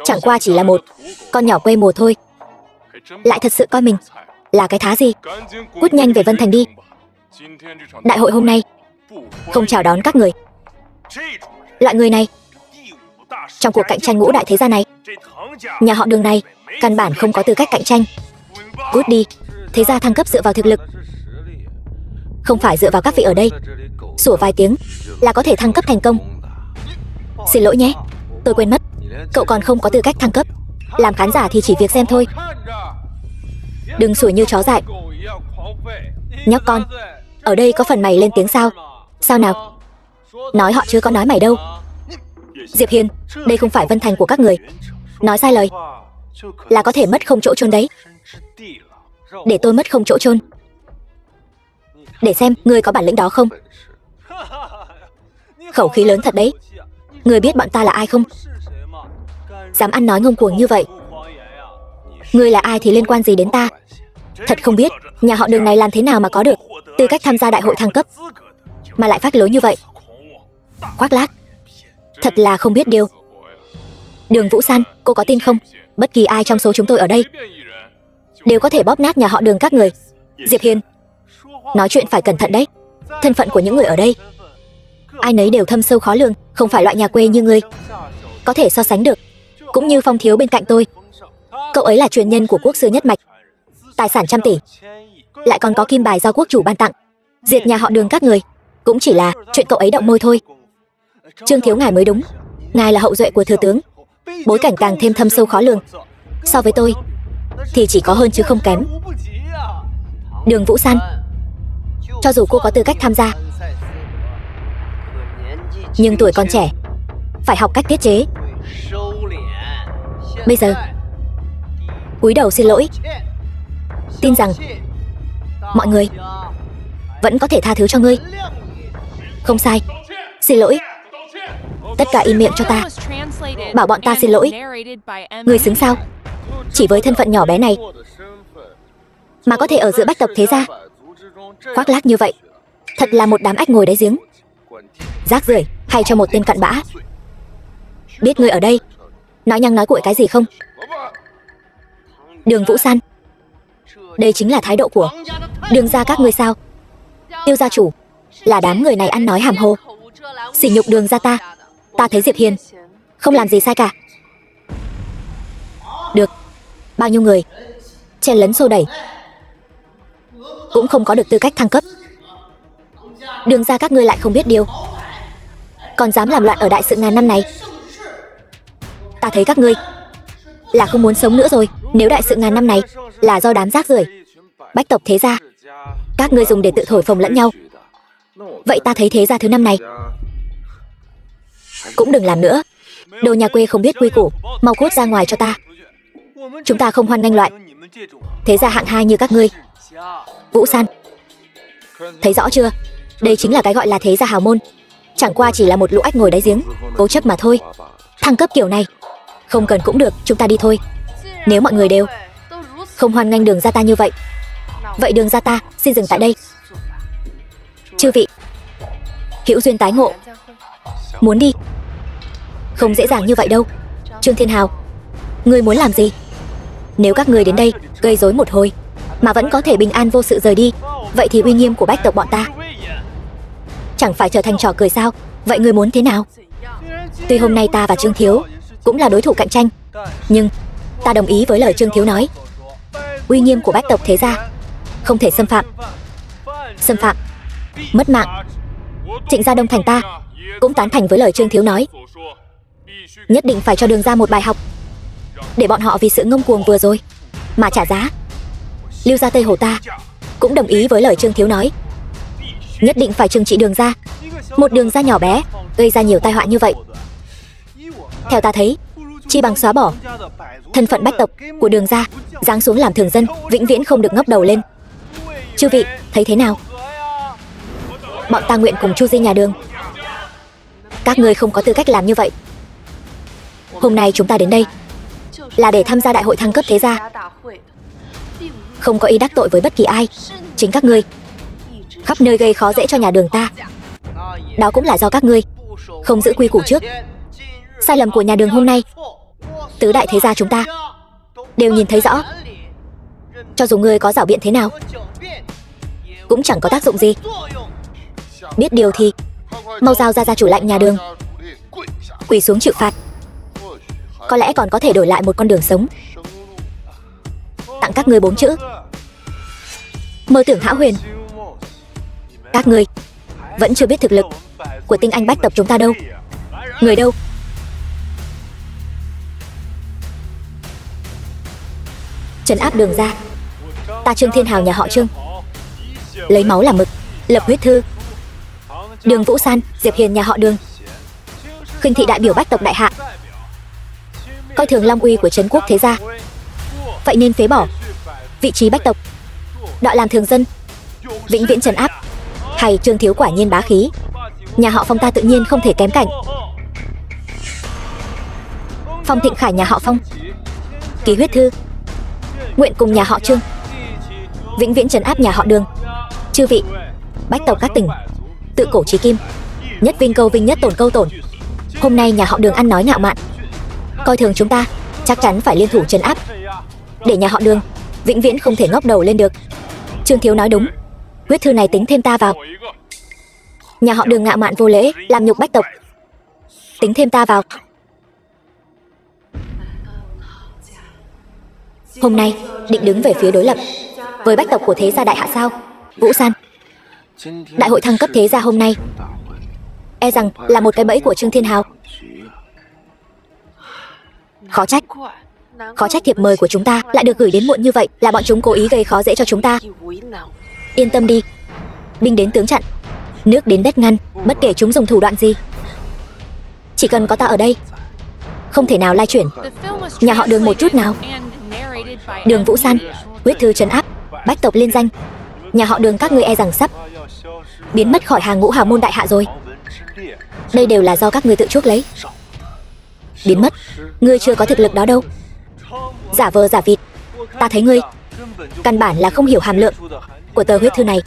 Chẳng qua chỉ là một con nhỏ quê mùa thôi, lại thật sự coi mình là cái thá gì. Cút nhanh về Vân Thành đi. Đại hội hôm nay không chào đón các người. Loại người này trong cuộc cạnh tranh ngũ đại thế gia này, nhà họ Đường này căn bản không có tư cách cạnh tranh. Cút đi. Thế gia thăng cấp dựa vào thực lực, không phải dựa vào các vị ở đây sủa vài tiếng là có thể thăng cấp thành công. Xin lỗi nhé, tôi quên mất, cậu còn không có tư cách thăng cấp. Làm khán giả thì chỉ việc xem thôi, đừng sủa như chó dại. Nhóc con, ở đây có phần mày lên tiếng sao? Sao nào? Nói họ chứ có nói mày đâu. Diệp Hiên, đây không phải Vân Thành của các người, nói sai lời là có thể mất không chỗ chôn đấy. Để tôi mất không chỗ chôn, để xem ngươi có bản lĩnh đó không. Khẩu khí lớn thật đấy. Ngươi biết bọn ta là ai không? Dám ăn nói ngông cuồng như vậy. Ngươi là ai thì liên quan gì đến ta? Thật không biết nhà họ Đường này làm thế nào mà có được tư cách tham gia đại hội thăng cấp, mà lại phách lối như vậy. Khoác lác, thật là không biết điều. Đường Vũ San, cô có tin không? Bất kỳ ai trong số chúng tôi ở đây đều có thể bóp nát nhà họ Đường các người. Diệp Hiên, nói chuyện phải cẩn thận đấy. Thân phận của những người ở đây ai nấy đều thâm sâu khó lường, không phải loại nhà quê như ngươi có thể so sánh được. Cũng như Phong thiếu bên cạnh tôi, cậu ấy là truyền nhân của quốc sư nhất mạch, tài sản trăm tỷ, lại còn có kim bài do quốc chủ ban tặng. Diệt nhà họ Đường các người cũng chỉ là chuyện cậu ấy động môi thôi. Trương thiếu ngài mới đúng, ngài là hậu duệ của thừa tướng, bối cảnh càng thêm thâm sâu khó lường. So với tôi thì chỉ có hơn chứ không kém. Đường Vũ San, cho dù cô có tư cách tham gia, nhưng tuổi còn trẻ, phải học cách tiết chế. Bây giờ cúi đầu xin lỗi, tin rằng mọi người vẫn có thể tha thứ cho ngươi. Không sai, xin lỗi. Tất cả im miệng cho ta, bảo bọn ta xin lỗi. Ngươi xứng sao? Chỉ với thân phận nhỏ bé này mà có thể ở giữa bách tộc thế gia, khoác lác như vậy, thật là một đám ếch ngồi đáy giếng. Rác rưởi, hay cho một tên cặn bã. Biết ngươi ở đây nói nhăng nói cuội cái gì không? Đường Vũ San, đây chính là thái độ của Đường gia các ngươi sao? Tiêu gia chủ là đám người này ăn nói hàm hồ, sỉ nhục Đường gia ta. Ta thấy Diệp Hiên không làm gì sai cả. Được, bao nhiêu người chen lấn xô đẩy cũng không có được tư cách thăng cấp. Đường gia các ngươi lại không biết điều, còn dám làm loạn ở đại sự ngàn năm này. Ta thấy các ngươi là không muốn sống nữa rồi. Nếu đại sự ngàn năm này là do đám rác rưởi bách tộc thế gia các ngươi dùng để tự thổi phồng lẫn nhau, vậy ta thấy thế gia thứ năm này cũng đừng làm nữa. Đồ nhà quê không biết quy củ, mau cút ra ngoài cho ta. Chúng ta không hoan nghênh loại thế gia hạng hai như các ngươi. Vũ San, thấy rõ chưa? Đây chính là cái gọi là thế gia hào môn, chẳng qua chỉ là một lũ ếch ngồi đáy giếng, cố chấp mà thôi. Thăng cấp kiểu này không cần cũng được, chúng ta đi thôi. Nếu mọi người đều không hoan nghênh Đường gia ta như vậy, vậy Đường gia ta xin dừng tại đây. Chư vị, hữu duyên tái ngộ. Muốn đi không dễ dàng như vậy đâu. Trương Thiên Hào, ngươi muốn làm gì? Nếu các ngươi đến đây gây rối một hồi mà vẫn có thể bình an vô sự rời đi, vậy thì uy nghiêm của bách tộc bọn ta chẳng phải trở thành trò cười sao? Vậy ngươi muốn thế nào? Tuy hôm nay ta và Trương Thiếu cũng là đối thủ cạnh tranh, nhưng ta đồng ý với lời Trương Thiếu nói. Uy nghiêm của bách tộc thế gia không thể xâm phạm. Xâm phạm mất mạng. Trịnh gia Đông Thành ta cũng tán thành với lời Trương Thiếu nói. Nhất định phải cho Đường gia một bài học, để bọn họ vì sự ngông cuồng vừa rồi mà trả giá. Lưu gia Tây Hồ ta cũng đồng ý với lời Trương Thiếu nói. Nhất định phải trừng trị Đường gia. Một Đường gia nhỏ bé gây ra nhiều tai họa như vậy, theo ta thấy chi bằng xóa bỏ thân phận bách tộc của Đường gia, giáng xuống làm thường dân, vĩnh viễn không được ngóc đầu lên. Chư vị thấy thế nào? Bọn ta nguyện cùng chu di nhà Đường. Các ngươi không có tư cách làm như vậy. Hôm nay chúng ta đến đây là để tham gia đại hội thăng cấp thế gia, không có ý đắc tội với bất kỳ ai. Chính các ngươi khắp nơi gây khó dễ cho nhà Đường ta, đó cũng là do các ngươi không giữ quy củ trước. Sai lầm của nhà Đường hôm nay, tứ đại thế gia chúng ta đều nhìn thấy rõ. Cho dù ngươi có giảo biện thế nào cũng chẳng có tác dụng gì. Biết điều thì mau giao ra gia chủ lạnh nhà Đường quỳ xuống chịu phạt. Có lẽ còn có thể đổi lại một con đường sống. Tặng các ngươi 4 chữ: mơ tưởng hão huyền. Các ngươi vẫn chưa biết thực lực của tinh anh bách tộc chúng ta đâu. Người đâu? Trấn áp Đường gia. Ta Trương Thiên Hào nhà họ Trương lấy máu làm mực, lập huyết thư. Đường Vũ San, Diệp Hiền nhà họ Đường khinh thị đại biểu bách tộc đại hạ, coi thường long uy của trấn quốc thế gia, vậy nên phế bỏ vị trí bách tộc, đọa làm thường dân, vĩnh viễn trấn áp. Hay Trương Thiếu quả nhiên bá khí, nhà họ Phong ta tự nhiên không thể kém cạnh. Phong Thịnh Khải nhà họ Phong ký huyết thư, nguyện cùng nhà họ Trương vĩnh viễn trấn áp nhà họ Đường. Chư vị, bách tộc các tỉnh tự cổ chí kim, nhất vinh câu vinh, nhất tổn câu tổn. Hôm nay nhà họ Đường ăn nói ngạo mạn, coi thường chúng ta, chắc chắn phải liên thủ trấn áp, để nhà họ Đường vĩnh viễn không thể ngóc đầu lên được. Trương Thiếu nói đúng, huyết thư này tính thêm ta vào. Nhà họ Đường ngạo mạn vô lễ, làm nhục bách tộc, tính thêm ta vào. Hôm nay định đứng về phía đối lập với bách tộc của thế gia đại hạ sao? Vũ San, đại hội thăng cấp thế gia hôm nay e rằng là một cái bẫy của Trương Thiên Hào. Khó trách thiệp mời của chúng ta lại được gửi đến muộn như vậy, là bọn chúng cố ý gây khó dễ cho chúng ta. Yên tâm đi, binh đến tướng chặn, nước đến đất ngăn, bất kể chúng dùng thủ đoạn gì, chỉ cần có ta ở đây, không thể nào lai chuyển nhà họ Đường một chút nào. Đường Vũ San, huyết thư trấn áp bách tộc liên danh, nhà họ Đường các ngươi e rằng sắp biến mất khỏi hàng ngũ hào môn đại hạ rồi. Đây đều là do các ngươi tự chuốc lấy. Biến mất? Ngươi chưa có thực lực đó đâu. Giả vờ giả vịt. Ta thấy ngươi căn bản là không hiểu hàm lượng của tờ huyết thư này.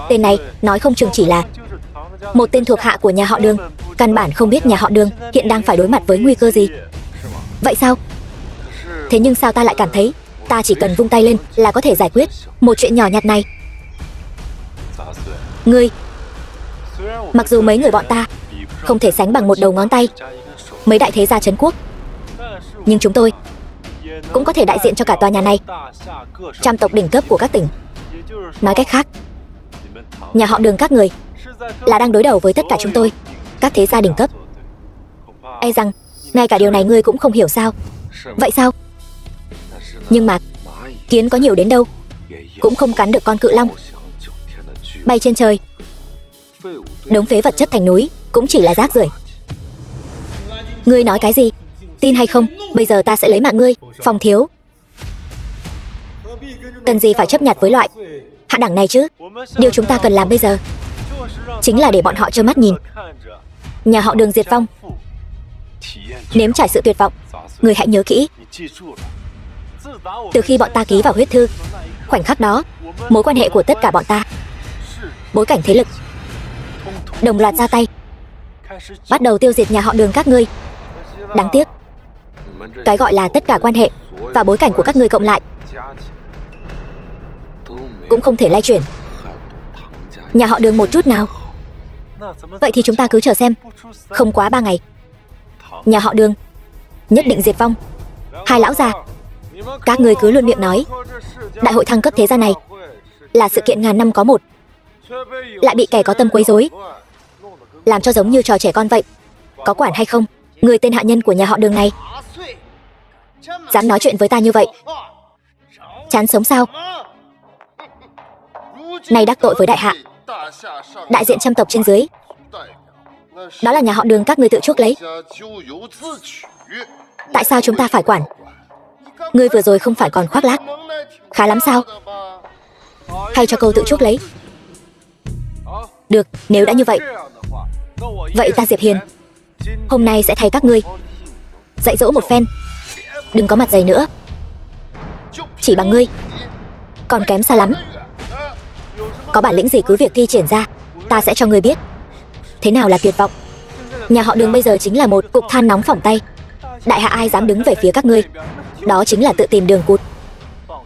Tên này nói không chừng chỉ là một tên thuộc hạ của nhà họ Đường, căn bản không biết nhà họ Đường hiện đang phải đối mặt với nguy cơ gì. Vậy sao? Thế nhưng sao ta lại cảm thấy ta chỉ cần vung tay lên là có thể giải quyết một chuyện nhỏ nhặt này? Ngươi, mặc dù mấy người bọn ta không thể sánh bằng một đầu ngón tay mấy đại thế gia trấn quốc, nhưng chúng tôi cũng có thể đại diện cho cả tòa nhà này, trăm tộc đỉnh cấp của các tỉnh. Nói cách khác, nhà họ Đường các người là đang đối đầu với tất cả chúng tôi, các thế gia đỉnh cấp. E rằng ngay cả điều này ngươi cũng không hiểu sao? Vậy sao? Nhưng mà kiến có nhiều đến đâu cũng không cắn được con cự long. Bay trên trời, đống phế vật chất thành núi cũng chỉ là rác rưởi. Ngươi nói cái gì? Tin hay không, bây giờ ta sẽ lấy mạng ngươi, Phong thiếu. Cần gì phải chấp nhặt với loại hạ đẳng này chứ? Điều chúng ta cần làm bây giờ chính là để bọn họ trơ mắt nhìn nhà họ Đường diệt vong, nếm trải sự tuyệt vọng. Người hãy nhớ kỹ, Từ khi bọn ta ký vào huyết thư, khoảnh khắc đó, mối quan hệ của tất cả bọn ta, bối cảnh thế lực, đồng loạt ra tay, bắt đầu tiêu diệt nhà họ Đường các ngươi. Đáng tiếc, cái gọi là tất cả quan hệ và bối cảnh của các ngươi cộng lại cũng không thể lay chuyển nhà họ Đường một chút nào. Vậy thì chúng ta cứ chờ xem, không quá 3 ngày, nhà họ Đường nhất định diệt vong. Hai lão già, các ngươi cứ luôn miệng nói đại hội thăng cấp thế gia này là sự kiện ngàn năm có một, lại bị kẻ có tâm quấy rối, làm cho giống như trò trẻ con vậy. Có quản hay không? Người tên hạ nhân của nhà họ Đường này dám nói chuyện với ta như vậy, chán sống sao? Nay đắc tội với đại hạ, đại diện trăm tộc trên dưới, đó là nhà họ Đường các ngươi tự chuốc lấy. Tại sao chúng ta phải quản? Ngươi vừa rồi không phải còn khoác lác khá lắm sao? Hay cho câu tự chuốc lấy? Được, nếu đã như vậy, vậy ta Diệp Hiền hôm nay sẽ thay các ngươi dạy dỗ một phen. Đừng có mặt dày nữa, chỉ bằng ngươi còn kém xa lắm. Có bản lĩnh gì cứ việc thi triển ra, ta sẽ cho ngươi biết thế nào là tuyệt vọng. Nhà họ Đường bây giờ chính là một cục than nóng phỏng tay. Đại hạ ai dám đứng về phía các ngươi, đó chính là tự tìm đường cụt.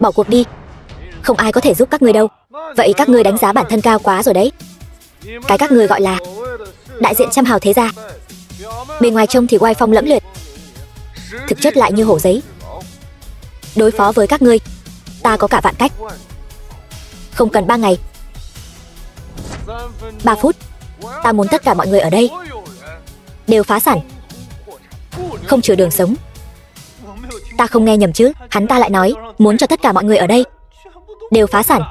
Bỏ cuộc đi, không ai có thể giúp các ngươi đâu. Vậy các ngươi đánh giá bản thân cao quá rồi đấy. Cái các ngươi gọi là đại diện trăm hào thế gia, bên ngoài trông thì oai phong lẫm liệt, thực chất lại như hổ giấy. Đối phó với các ngươi, ta có cả vạn cách. Không cần 3 ngày, 3 phút, ta muốn tất cả mọi người ở đây đều phá sản, không chừa đường sống. Ta không nghe nhầm chứ? Hắn ta lại nói muốn cho tất cả mọi người ở đây đều phá sản.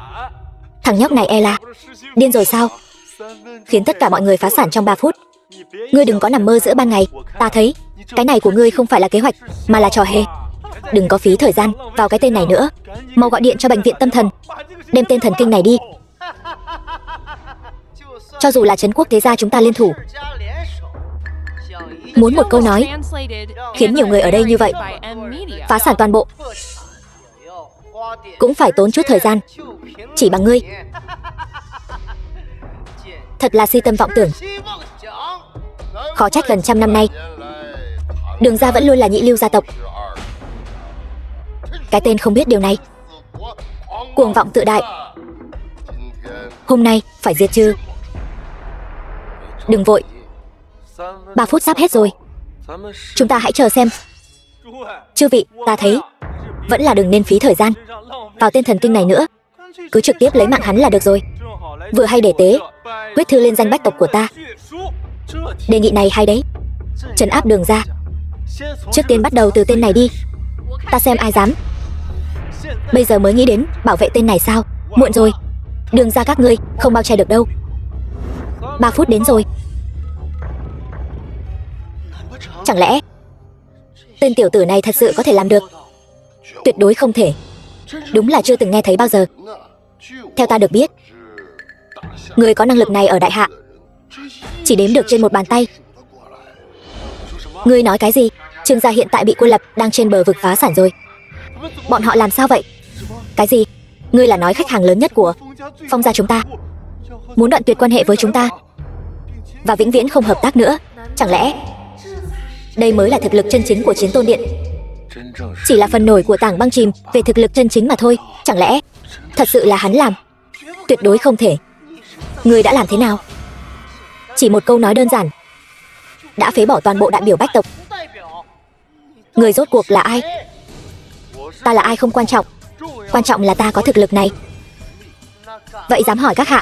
Thằng nhóc này e là điên rồi sao? Khiến tất cả mọi người phá sản trong 3 phút. Ngươi đừng có nằm mơ giữa ban ngày. Ta thấy cái này của ngươi không phải là kế hoạch, mà là trò hề. Đừng có phí thời gian vào cái tên này nữa. Mau gọi điện cho bệnh viện tâm thần, đem tên thần kinh này đi. Cho dù là trấn quốc thế gia chúng ta liên thủ, muốn một câu nói khiến nhiều người ở đây như vậy phá sản toàn bộ, cũng phải tốn chút thời gian. Chỉ bằng ngươi, thật là si tâm vọng tưởng. Khó trách gần 100 năm nay Đường gia vẫn luôn là nhị lưu gia tộc. Cái tên không biết điều này, cuồng vọng tự đại, hôm nay phải diệt trừ. Đừng vội, 3 phút sắp hết rồi, chúng ta hãy chờ xem. Chư vị, ta thấy vẫn là đừng nên phí thời gian vào tên thần kinh này nữa, cứ trực tiếp lấy mạng hắn là được rồi. Vừa hay để tế huyết thư lên danh bách tộc của ta. Đề nghị này hay đấy, trấn áp Đường gia. Trước tiên bắt đầu từ tên này đi, ta xem ai dám. Bây giờ mới nghĩ đến bảo vệ tên này sao? Muộn rồi, Đường gia các ngươi không bao che được đâu. 3 phút đến rồi. Chẳng lẽ tên tiểu tử này thật sự có thể làm được? Tuyệt đối không thể. Đúng là chưa từng nghe thấy bao giờ. Theo ta được biết, người có năng lực này ở đại hạ chỉ đếm được trên một bàn tay. Ngươi nói cái gì? Trương gia hiện tại bị cô lập, đang trên bờ vực phá sản rồi. Bọn họ làm sao vậy? Cái gì? Ngươi là nói khách hàng lớn nhất của Phong gia chúng ta muốn đoạn tuyệt quan hệ với chúng ta và vĩnh viễn không hợp tác nữa? Chẳng lẽ đây mới là thực lực chân chính của Chiến Tôn Điện? Chỉ là phần nổi của tảng băng chìm về thực lực chân chính mà thôi. Chẳng lẽ thật sự là hắn làm? Tuyệt đối không thể. Ngươi đã làm thế nào? Chỉ một câu nói đơn giản đã phế bỏ toàn bộ đại biểu bách tộc. Người rốt cuộc là ai? Ta là ai không quan trọng, quan trọng là ta có thực lực này. Vậy dám hỏi các hạ,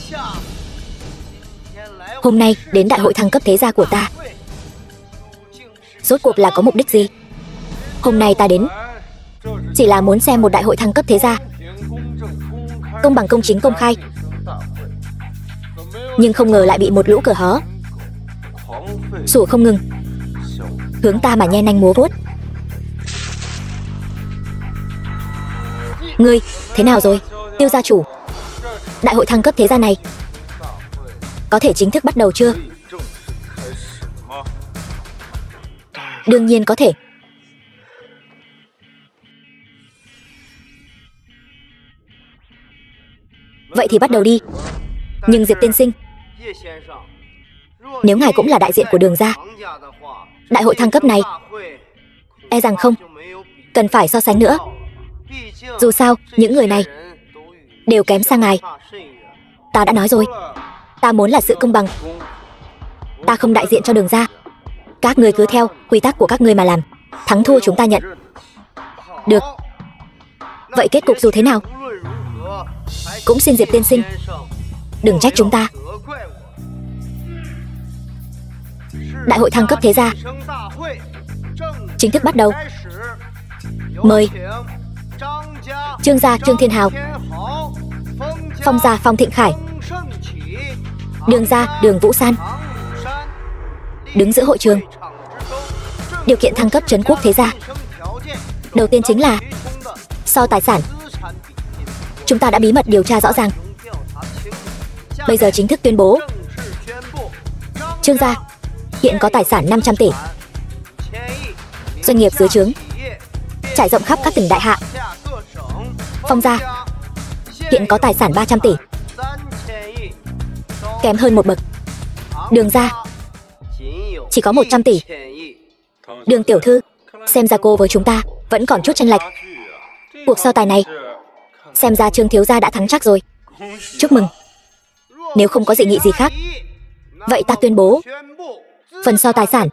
hôm nay đến đại hội thăng cấp thế gia của ta rốt cuộc là có mục đích gì? Hôm nay ta đến chỉ là muốn xem một đại hội thăng cấp thế gia công bằng, công chính, công khai, nhưng không ngờ lại bị một lũ cờ hó sủa không ngừng, hướng ta mà nhe nanh múa vuốt. Ngươi thế nào rồi, Tiêu gia chủ? Đại hội thăng cấp thế gia này có thể chính thức bắt đầu chưa? Đương nhiên có thể. Vậy thì bắt đầu đi. Nhưng Diệp tiên sinh, nếu ngài cũng là đại diện của Đường gia, đại hội thăng cấp này e rằng không cần phải so sánh nữa. Dù sao, những người này đều kém xa ngài. Ta đã nói rồi, ta muốn là sự công bằng. Ta không đại diện cho Đường gia. Các ngươi cứ theo quy tắc của các ngươi mà làm. Thắng thua chúng ta nhận. Được. Vậy kết cục dù thế nào, cũng xin Diệp tiên sinh đừng trách chúng ta. Đại hội thăng cấp thế gia chính thức bắt đầu. Mời Trương gia Trương Thiên Hào, Phong gia Phong Thịnh Khải, Đường gia Đường Vũ San đứng giữa hội trường. Điều kiện thăng cấp trấn quốc thế gia đầu tiên chính là so tài sản. Chúng ta đã bí mật điều tra rõ ràng, bây giờ chính thức tuyên bố. Trương gia hiện có tài sản 500 tỷ, doanh nghiệp dưới trướng trải rộng khắp các tỉnh Đại Hạ. Phong gia hiện có tài sản 300 tỷ, kém hơn một bậc. Đường gia chỉ có 100 tỷ. Đường tiểu thư, xem ra cô với chúng ta vẫn còn chút chênh lệch. Cuộc so tài này xem ra Trương thiếu gia đã thắng chắc rồi. Chúc mừng. Nếu không có dị nghị gì khác, vậy ta tuyên bố phần so tài sản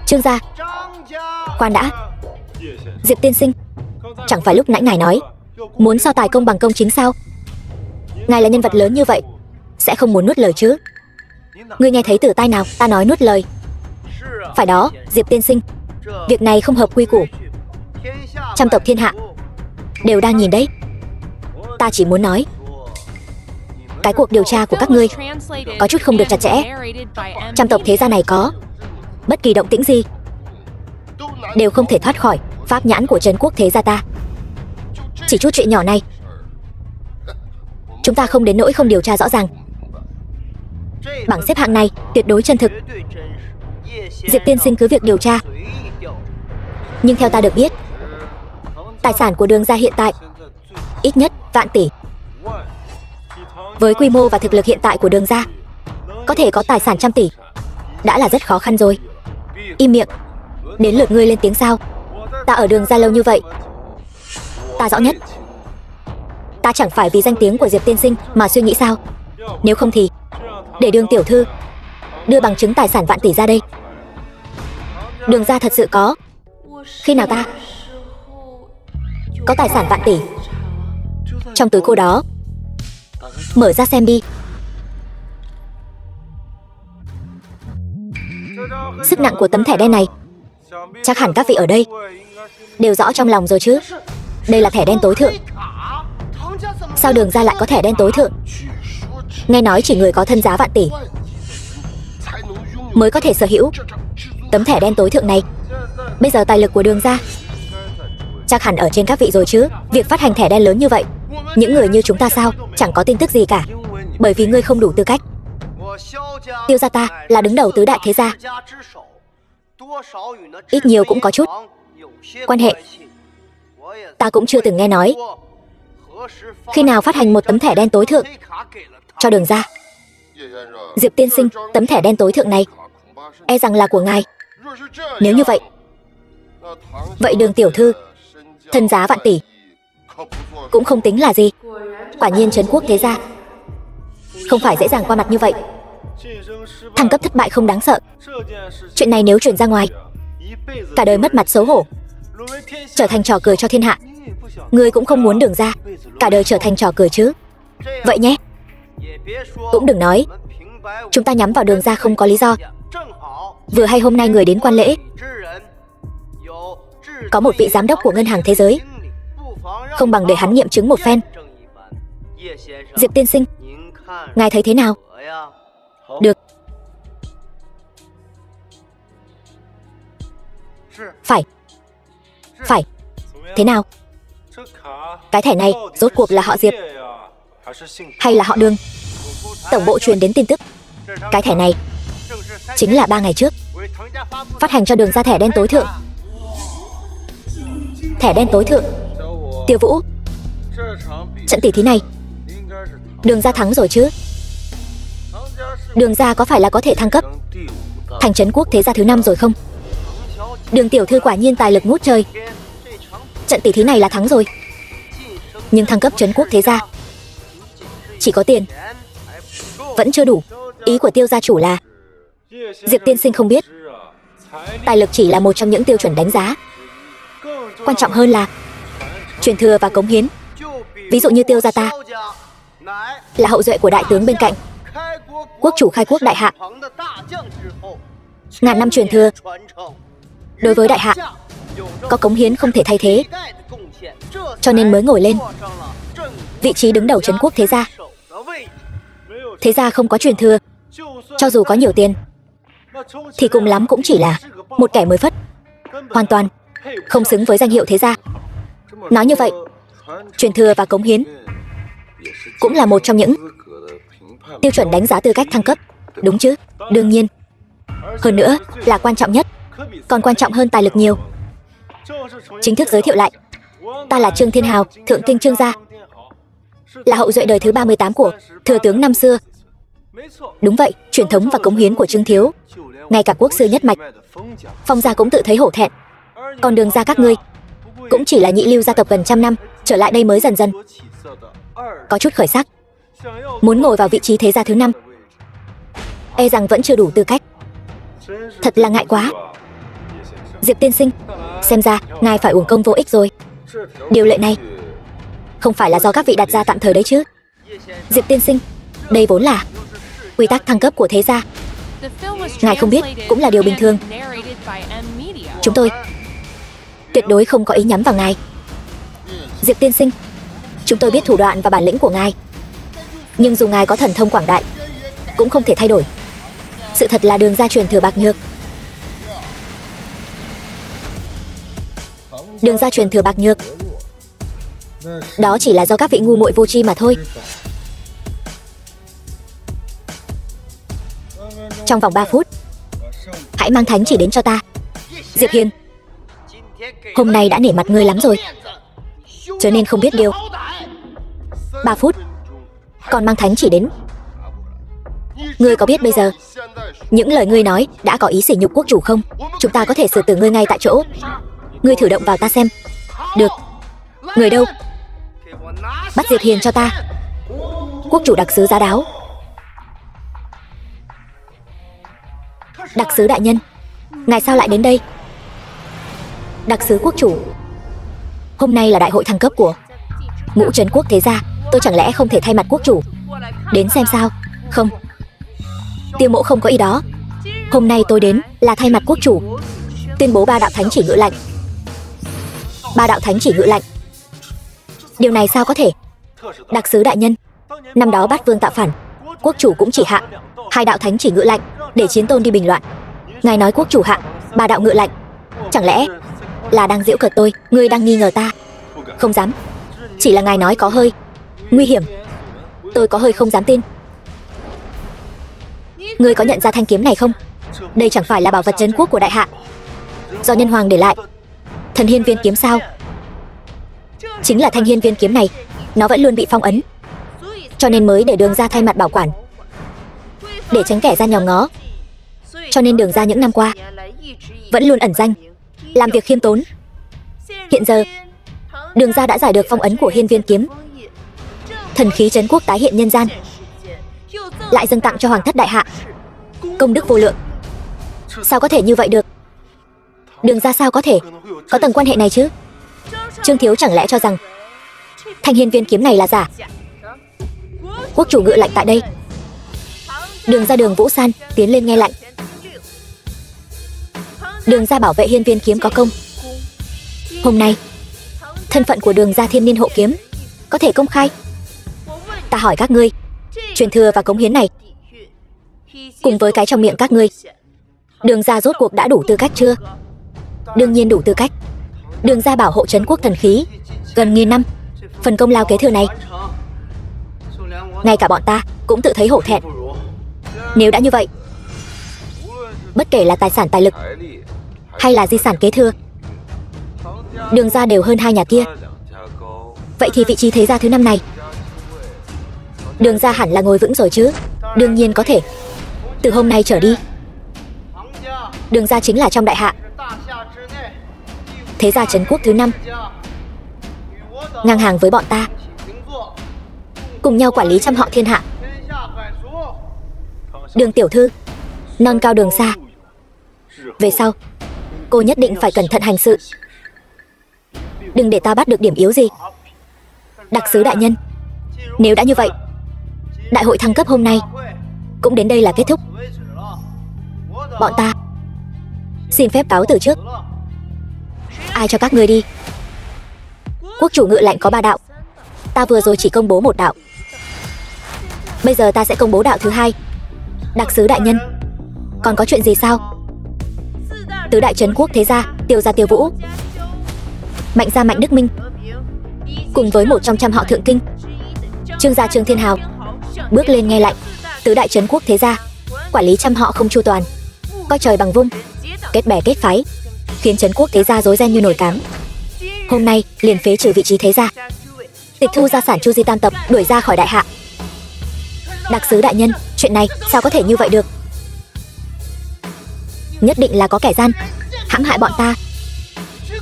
Trương gia. Khoan đã, Diệp tiên sinh, chẳng phải lúc nãy ngài nói muốn so tài công bằng công chính sao? Ngài là nhân vật lớn như vậy, sẽ không muốn nuốt lời chứ? Ngươi nghe thấy từ tai nào ta nói nuốt lời? Phải đó, Diệp tiên sinh, việc này không hợp quy củ. Trăm tộc thiên hạ đều đang nhìn đấy. Ta chỉ muốn nói, cái cuộc điều tra của các ngươi có chút không được chặt chẽ. Trăm tộc thế gia này có bất kỳ động tĩnh gì đều không thể thoát khỏi pháp nhãn của trấn quốc thế gia ta. Chỉ chút chuyện nhỏ này, chúng ta không đến nỗi không điều tra rõ ràng. Bảng xếp hạng này tuyệt đối chân thực. Diệp tiên sinh cứ việc điều tra. Nhưng theo ta được biết, tài sản của Đường gia hiện tại ít nhất vạn tỷ. Với quy mô và thực lực hiện tại của Đường gia, có thể có tài sản trăm tỷ đã là rất khó khăn rồi. Im miệng, đến lượt ngươi lên tiếng sao? Ta ở Đường gia lâu như vậy, ta rõ nhất. Ta chẳng phải vì danh tiếng của Diệp tiên sinh mà suy nghĩ sao? Nếu không thì để Đường tiểu thư đưa bằng chứng tài sản vạn tỷ ra đây. Đường gia thật sự có. Khi nào ta có tài sản vạn tỷ trong túi cô đó? Mở ra xem đi. Sức nặng của tấm thẻ đen này chắc hẳn các vị ở đây đều rõ trong lòng rồi chứ. Đây là thẻ đen tối thượng. Sao Đường gia lại có thẻ đen tối thượng? Nghe nói chỉ người có thân giá vạn tỷ mới có thể sở hữu tấm thẻ đen tối thượng này. Bây giờ tài lực của Đường gia chắc hẳn ở trên các vị rồi chứ. Việc phát hành thẻ đen lớn như vậy, những người như chúng ta sao chẳng có tin tức gì cả? Bởi vì ngươi không đủ tư cách. Tiêu gia ta là đứng đầu tứ đại thế gia, ít nhiều cũng có chút quan hệ. Ta cũng chưa từng nghe nói khi nào phát hành một tấm thẻ đen tối thượng cho Đường gia. Diệp tiên sinh, tấm thẻ đen tối thượng này e rằng là của ngài. Nếu như vậy, vậy Đường tiểu thư thân giá vạn tỷ cũng không tính là gì. Quả nhiên trấn quốc thế gia không phải dễ dàng qua mặt như vậy. Thăng cấp thất bại không đáng sợ. Chuyện này nếu truyền ra ngoài, cả đời mất mặt xấu hổ, trở thành trò cười cho thiên hạ. Ngươi cũng không muốn Đường gia cả đời trở thành trò cười chứ? Vậy nhé. Cũng đừng nói chúng ta nhắm vào Đường gia không có lý do. Vừa hay hôm nay người đến quan lễ có một vị giám đốc của ngân hàng thế giới, không bằng để hắn nghiệm chứng một phen. Diệp tiên sinh, ngài thấy thế nào? Được. Phải. Thế nào? Cái thẻ này rốt cuộc là họ Diệp hay là họ Đường? Tổng bộ truyền đến tin tức, cái thẻ này chính là 3 ngày trước phát hành cho Đường gia thẻ đen tối thượng. Thẻ đen tối thượng. Tiêu Vũ, trận tỷ thí này Đường gia thắng rồi chứ? Đường gia có phải là có thể thăng cấp thành trấn quốc thế gia thứ 5 rồi không? Đường tiểu thư quả nhiên tài lực ngút trời. Trận tỷ thí này là thắng rồi. Nhưng thăng cấp trấn quốc thế gia chỉ có tiền vẫn chưa đủ. Ý của Tiêu gia chủ là Diệp tiên sinh không biết, tài lực chỉ là một trong những tiêu chuẩn đánh giá. Quan trọng hơn là truyền thừa và cống hiến. Ví dụ như Tiêu gia ta là hậu duệ của đại tướng bên cạnh, quốc chủ khai quốc đại hạ, ngàn năm truyền thừa. Đối với đại hạ có cống hiến không thể thay thế, cho nên mới ngồi lên vị trí đứng đầu trấn quốc thế gia. Thế gia không có truyền thừa, cho dù có nhiều tiền thì cùng lắm cũng chỉ là một kẻ mới phất, hoàn toàn không xứng với danh hiệu thế gia. Nói như vậy, truyền thừa và cống hiến cũng là một trong những tiêu chuẩn đánh giá tư cách thăng cấp, đúng chứ? Đương nhiên. Hơn nữa là quan trọng nhất, còn quan trọng hơn tài lực nhiều. Chính thức giới thiệu lại, ta là Trương Thiên Hào, thượng kinh Trương gia, là hậu duệ đời thứ 38 của thừa tướng năm xưa. Đúng vậy, truyền thống và cống hiến của Trương thiếu, ngay cả quốc sư nhất mạch Phong gia cũng tự thấy hổ thẹn. Còn Đường gia các ngươi cũng chỉ là nhị lưu gia tộc gần trăm năm, trở lại đây mới dần dần có chút khởi sắc, muốn ngồi vào vị trí thế gia thứ 5, e rằng vẫn chưa đủ tư cách. Thật là ngại quá. Diệp tiên sinh, xem ra ngài phải uổng công vô ích rồi. Điều lệ này không phải là do các vị đặt ra tạm thời đấy chứ? Diệp tiên sinh, đây vốn là quy tắc thăng cấp của thế gia. Ngài không biết cũng là điều bình thường. Chúng tôi tuyệt đối không có ý nhắm vào ngài. Diệp tiên sinh, chúng tôi biết thủ đoạn và bản lĩnh của ngài, nhưng dù ngài có thần thông quảng đại cũng không thể thay đổi sự thật là Đường gia truyền thừa bạc nhược. Đường gia truyền thừa bạc nhược, đó chỉ là do các vị ngu muội vô tri mà thôi. Trong vòng 3 phút hãy mang thánh chỉ đến cho ta. Diệp Hiên, hôm nay đã nể mặt ngươi lắm rồi, cho nên không biết điều. 3 phút còn mang thánh chỉ đến. Ngươi có biết bây giờ những lời ngươi nói đã có ý sỉ nhục quốc chủ không? Chúng ta có thể xử tử ngươi ngay tại chỗ. Ngươi thử động vào ta xem. Được. Người đâu? Bắt Diệp Hiên cho ta. Quốc chủ đặc sứ giá đáo. Đặc sứ đại nhân, ngài sao lại đến đây? Đặc sứ quốc chủ, hôm nay là đại hội thăng cấp của ngũ trấn quốc thế gia, tôi chẳng lẽ không thể thay mặt quốc chủ đến xem sao? Không, Tiêu mỗ không có ý đó. Hôm nay tôi đến là thay mặt quốc chủ tuyên bố 3 đạo thánh chỉ ngự lệnh. 3 đạo thánh chỉ ngự lệnh? Điều này sao có thể? Đặc sứ đại nhân, năm đó Bát Vương tạo phản, quốc chủ cũng chỉ hạ 2 đạo thánh chỉ ngự lệnh để chiến tôn đi bình loạn. Ngài nói quốc chủ hạ 3 đạo ngự lệnh, chẳng lẽ là đang giễu cợt tôi? Ngươi đang nghi ngờ ta? Không dám, chỉ là ngài nói có hơi nguy hiểm, tôi có hơi không dám tin. Ngươi có nhận ra thanh kiếm này không? Đây chẳng phải là bảo vật trấn quốc của đại hạ, do nhân hoàng để lại. Thần hiên viên kiếm sao? Chính là thanh hiên viên kiếm này, nó vẫn luôn bị phong ấn, cho nên mới để Đường gia thay mặt bảo quản, để tránh kẻ ra nhòm ngó. Cho nên Đường gia những năm qua vẫn luôn ẩn danh, làm việc khiêm tốn. Hiện giờ Đường gia đã giải được phong ấn của hiên viên kiếm, thần khí trấn quốc tái hiện nhân gian, lại dâng tặng cho hoàng thất đại hạ, công đức vô lượng. Sao có thể như vậy được? Đường gia sao có thể có tầng quan hệ này chứ? Trương thiếu chẳng lẽ cho rằng thanh hiên viên kiếm này là giả? Quốc chủ ngự lệnh tại đây. Đường gia Đường Vũ San tiến lên nghe lệnh. Đường gia bảo vệ hiên viên kiếm có công. Hôm nay thân phận của Đường gia Thiên Niên hộ kiếm có thể công khai. Ta hỏi các ngươi, truyền thừa và cống hiến này cùng với cái trong miệng các ngươi, Đường gia rốt cuộc đã đủ tư cách chưa? Đương nhiên đủ tư cách. Đường gia bảo hộ trấn quốc thần khí gần 1000 năm, phần công lao kế thừa này ngay cả bọn ta cũng tự thấy hổ thẹn. Nếu đã như vậy, bất kể là tài sản tài lực hay là di sản kế thừa, Đường gia đều hơn 2 nhà kia. Vậy thì vị trí thế gia thứ 5 này Đường gia hẳn là ngồi vững rồi chứ. Đương nhiên có thể. Từ hôm nay trở đi, Đường gia chính là trong đại hạ, thế gia Trấn Quốc thứ 5, ngang hàng với bọn ta, cùng nhau quản lý trăm họ thiên hạ. Đường tiểu thư, non cao đường xa, về sau cô nhất định phải cẩn thận hành sự, đừng để ta bắt được điểm yếu gì. Đặc sứ đại nhân, nếu đã như vậy, đại hội thăng cấp hôm nay cũng đến đây là kết thúc. Bọn ta xin phép cáo từ trước. Ai cho các ngươi đi? Quốc chủ ngự lệnh có 3 đạo, ta vừa rồi chỉ công bố 1 đạo, bây giờ ta sẽ công bố đạo thứ 2. Đặc sứ đại nhân, còn có chuyện gì sao? Tứ đại Trấn Quốc thế gia, Tiêu gia Tiêu Vũ, Mạnh gia Mạnh Đức Minh, cùng với một trong trăm họ thượng kinh, Trương gia Trương Thiên Hào, bước lên nghe lệnh. Tứ đại Trấn Quốc thế gia quản lý trăm họ không chu toàn, coi trời bằng vung, kết bè kết phái, khiến Trấn Quốc thế gia rối ren như nồi cám. Hôm nay liền phế trừ vị trí thế gia, tịch thu gia sản Chu Di tam tộc, đuổi ra khỏi đại hạ. Đặc sứ đại nhân, chuyện này sao có thể như vậy được? Nhất định là có kẻ gian hãm hại bọn ta.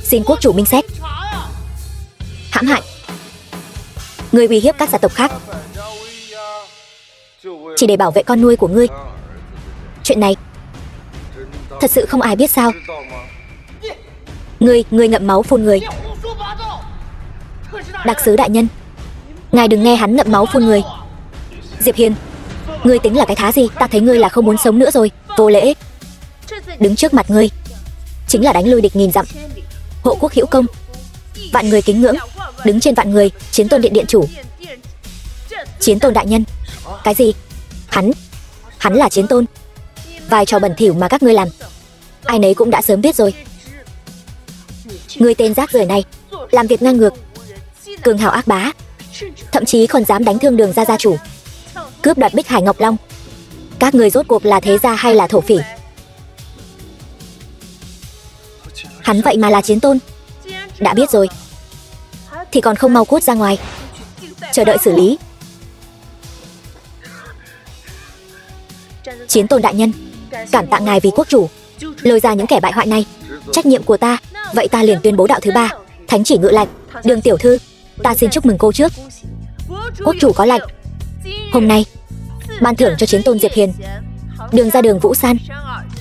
Xin quốc chủ minh xét. Hãm hại? Ngươi uy hiếp các gia tộc khác chỉ để bảo vệ con nuôi của ngươi. Chuyện này thật sự không ai biết sao? Ngươi ngậm máu phun người. Đặc sứ đại nhân, ngài đừng nghe hắn ngậm máu phun người. Diệp Hiên, ngươi tính là cái thá gì? Ta thấy ngươi là không muốn sống nữa rồi. Vô lễ. Đứng trước mặt ngươi chính là đánh lui địch nghìn dặm, hộ quốc hữu công, vạn người kính ngưỡng, đứng trên vạn người, Chiến Tôn điện điện chủ. Chiến Tôn đại nhân? Cái gì? Hắn là Chiến Tôn? Vài trò bẩn thỉu mà các ngươi làm, ai nấy cũng đã sớm biết rồi. Ngươi tên rác rưởi này, làm việc ngang ngược, cường hào ác bá, thậm chí còn dám đánh thương Đường gia gia chủ, cướp đoạt Bích Hải Ngọc Long. Các ngươi rốt cuộc là thế gia hay là thổ phỉ? Hắn vậy mà là Chiến Tôn? Đã biết rồi thì còn không mau cút ra ngoài, chờ đợi xử lý. Chiến Tôn đại nhân, cảm tạ ngài vì quốc chủ lôi ra những kẻ bại hoại này. Trách nhiệm của ta, vậy ta liền tuyên bố đạo thứ 3. Thánh chỉ ngự lệnh. Đường tiểu thư, ta xin chúc mừng cô trước. Quốc chủ có lệnh, hôm nay ban thưởng cho Chiến Tôn Diệp Hiền, Đường gia Đường Vũ San,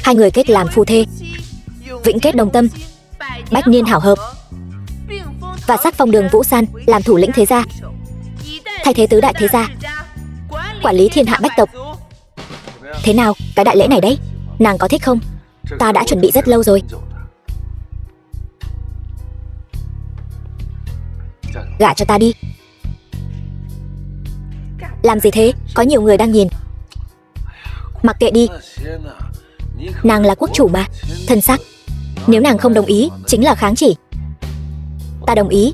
hai người kết làm phu thê, vĩnh kết đồng tâm, bách niên hảo hợp, và sắc phong Đường Vũ San làm thủ lĩnh thế gia, thay thế tứ đại thế gia, quản lý thiên hạ bách tộc. Thế nào, cái đại lễ này đấy, nàng có thích không? Ta đã chuẩn bị rất lâu rồi. Gả cho ta đi. Làm gì thế? Có nhiều người đang nhìn. Mặc kệ đi, nàng là quốc chủ mà, thân sắc. Nếu nàng không đồng ý, chính là kháng chỉ. Ta đồng ý.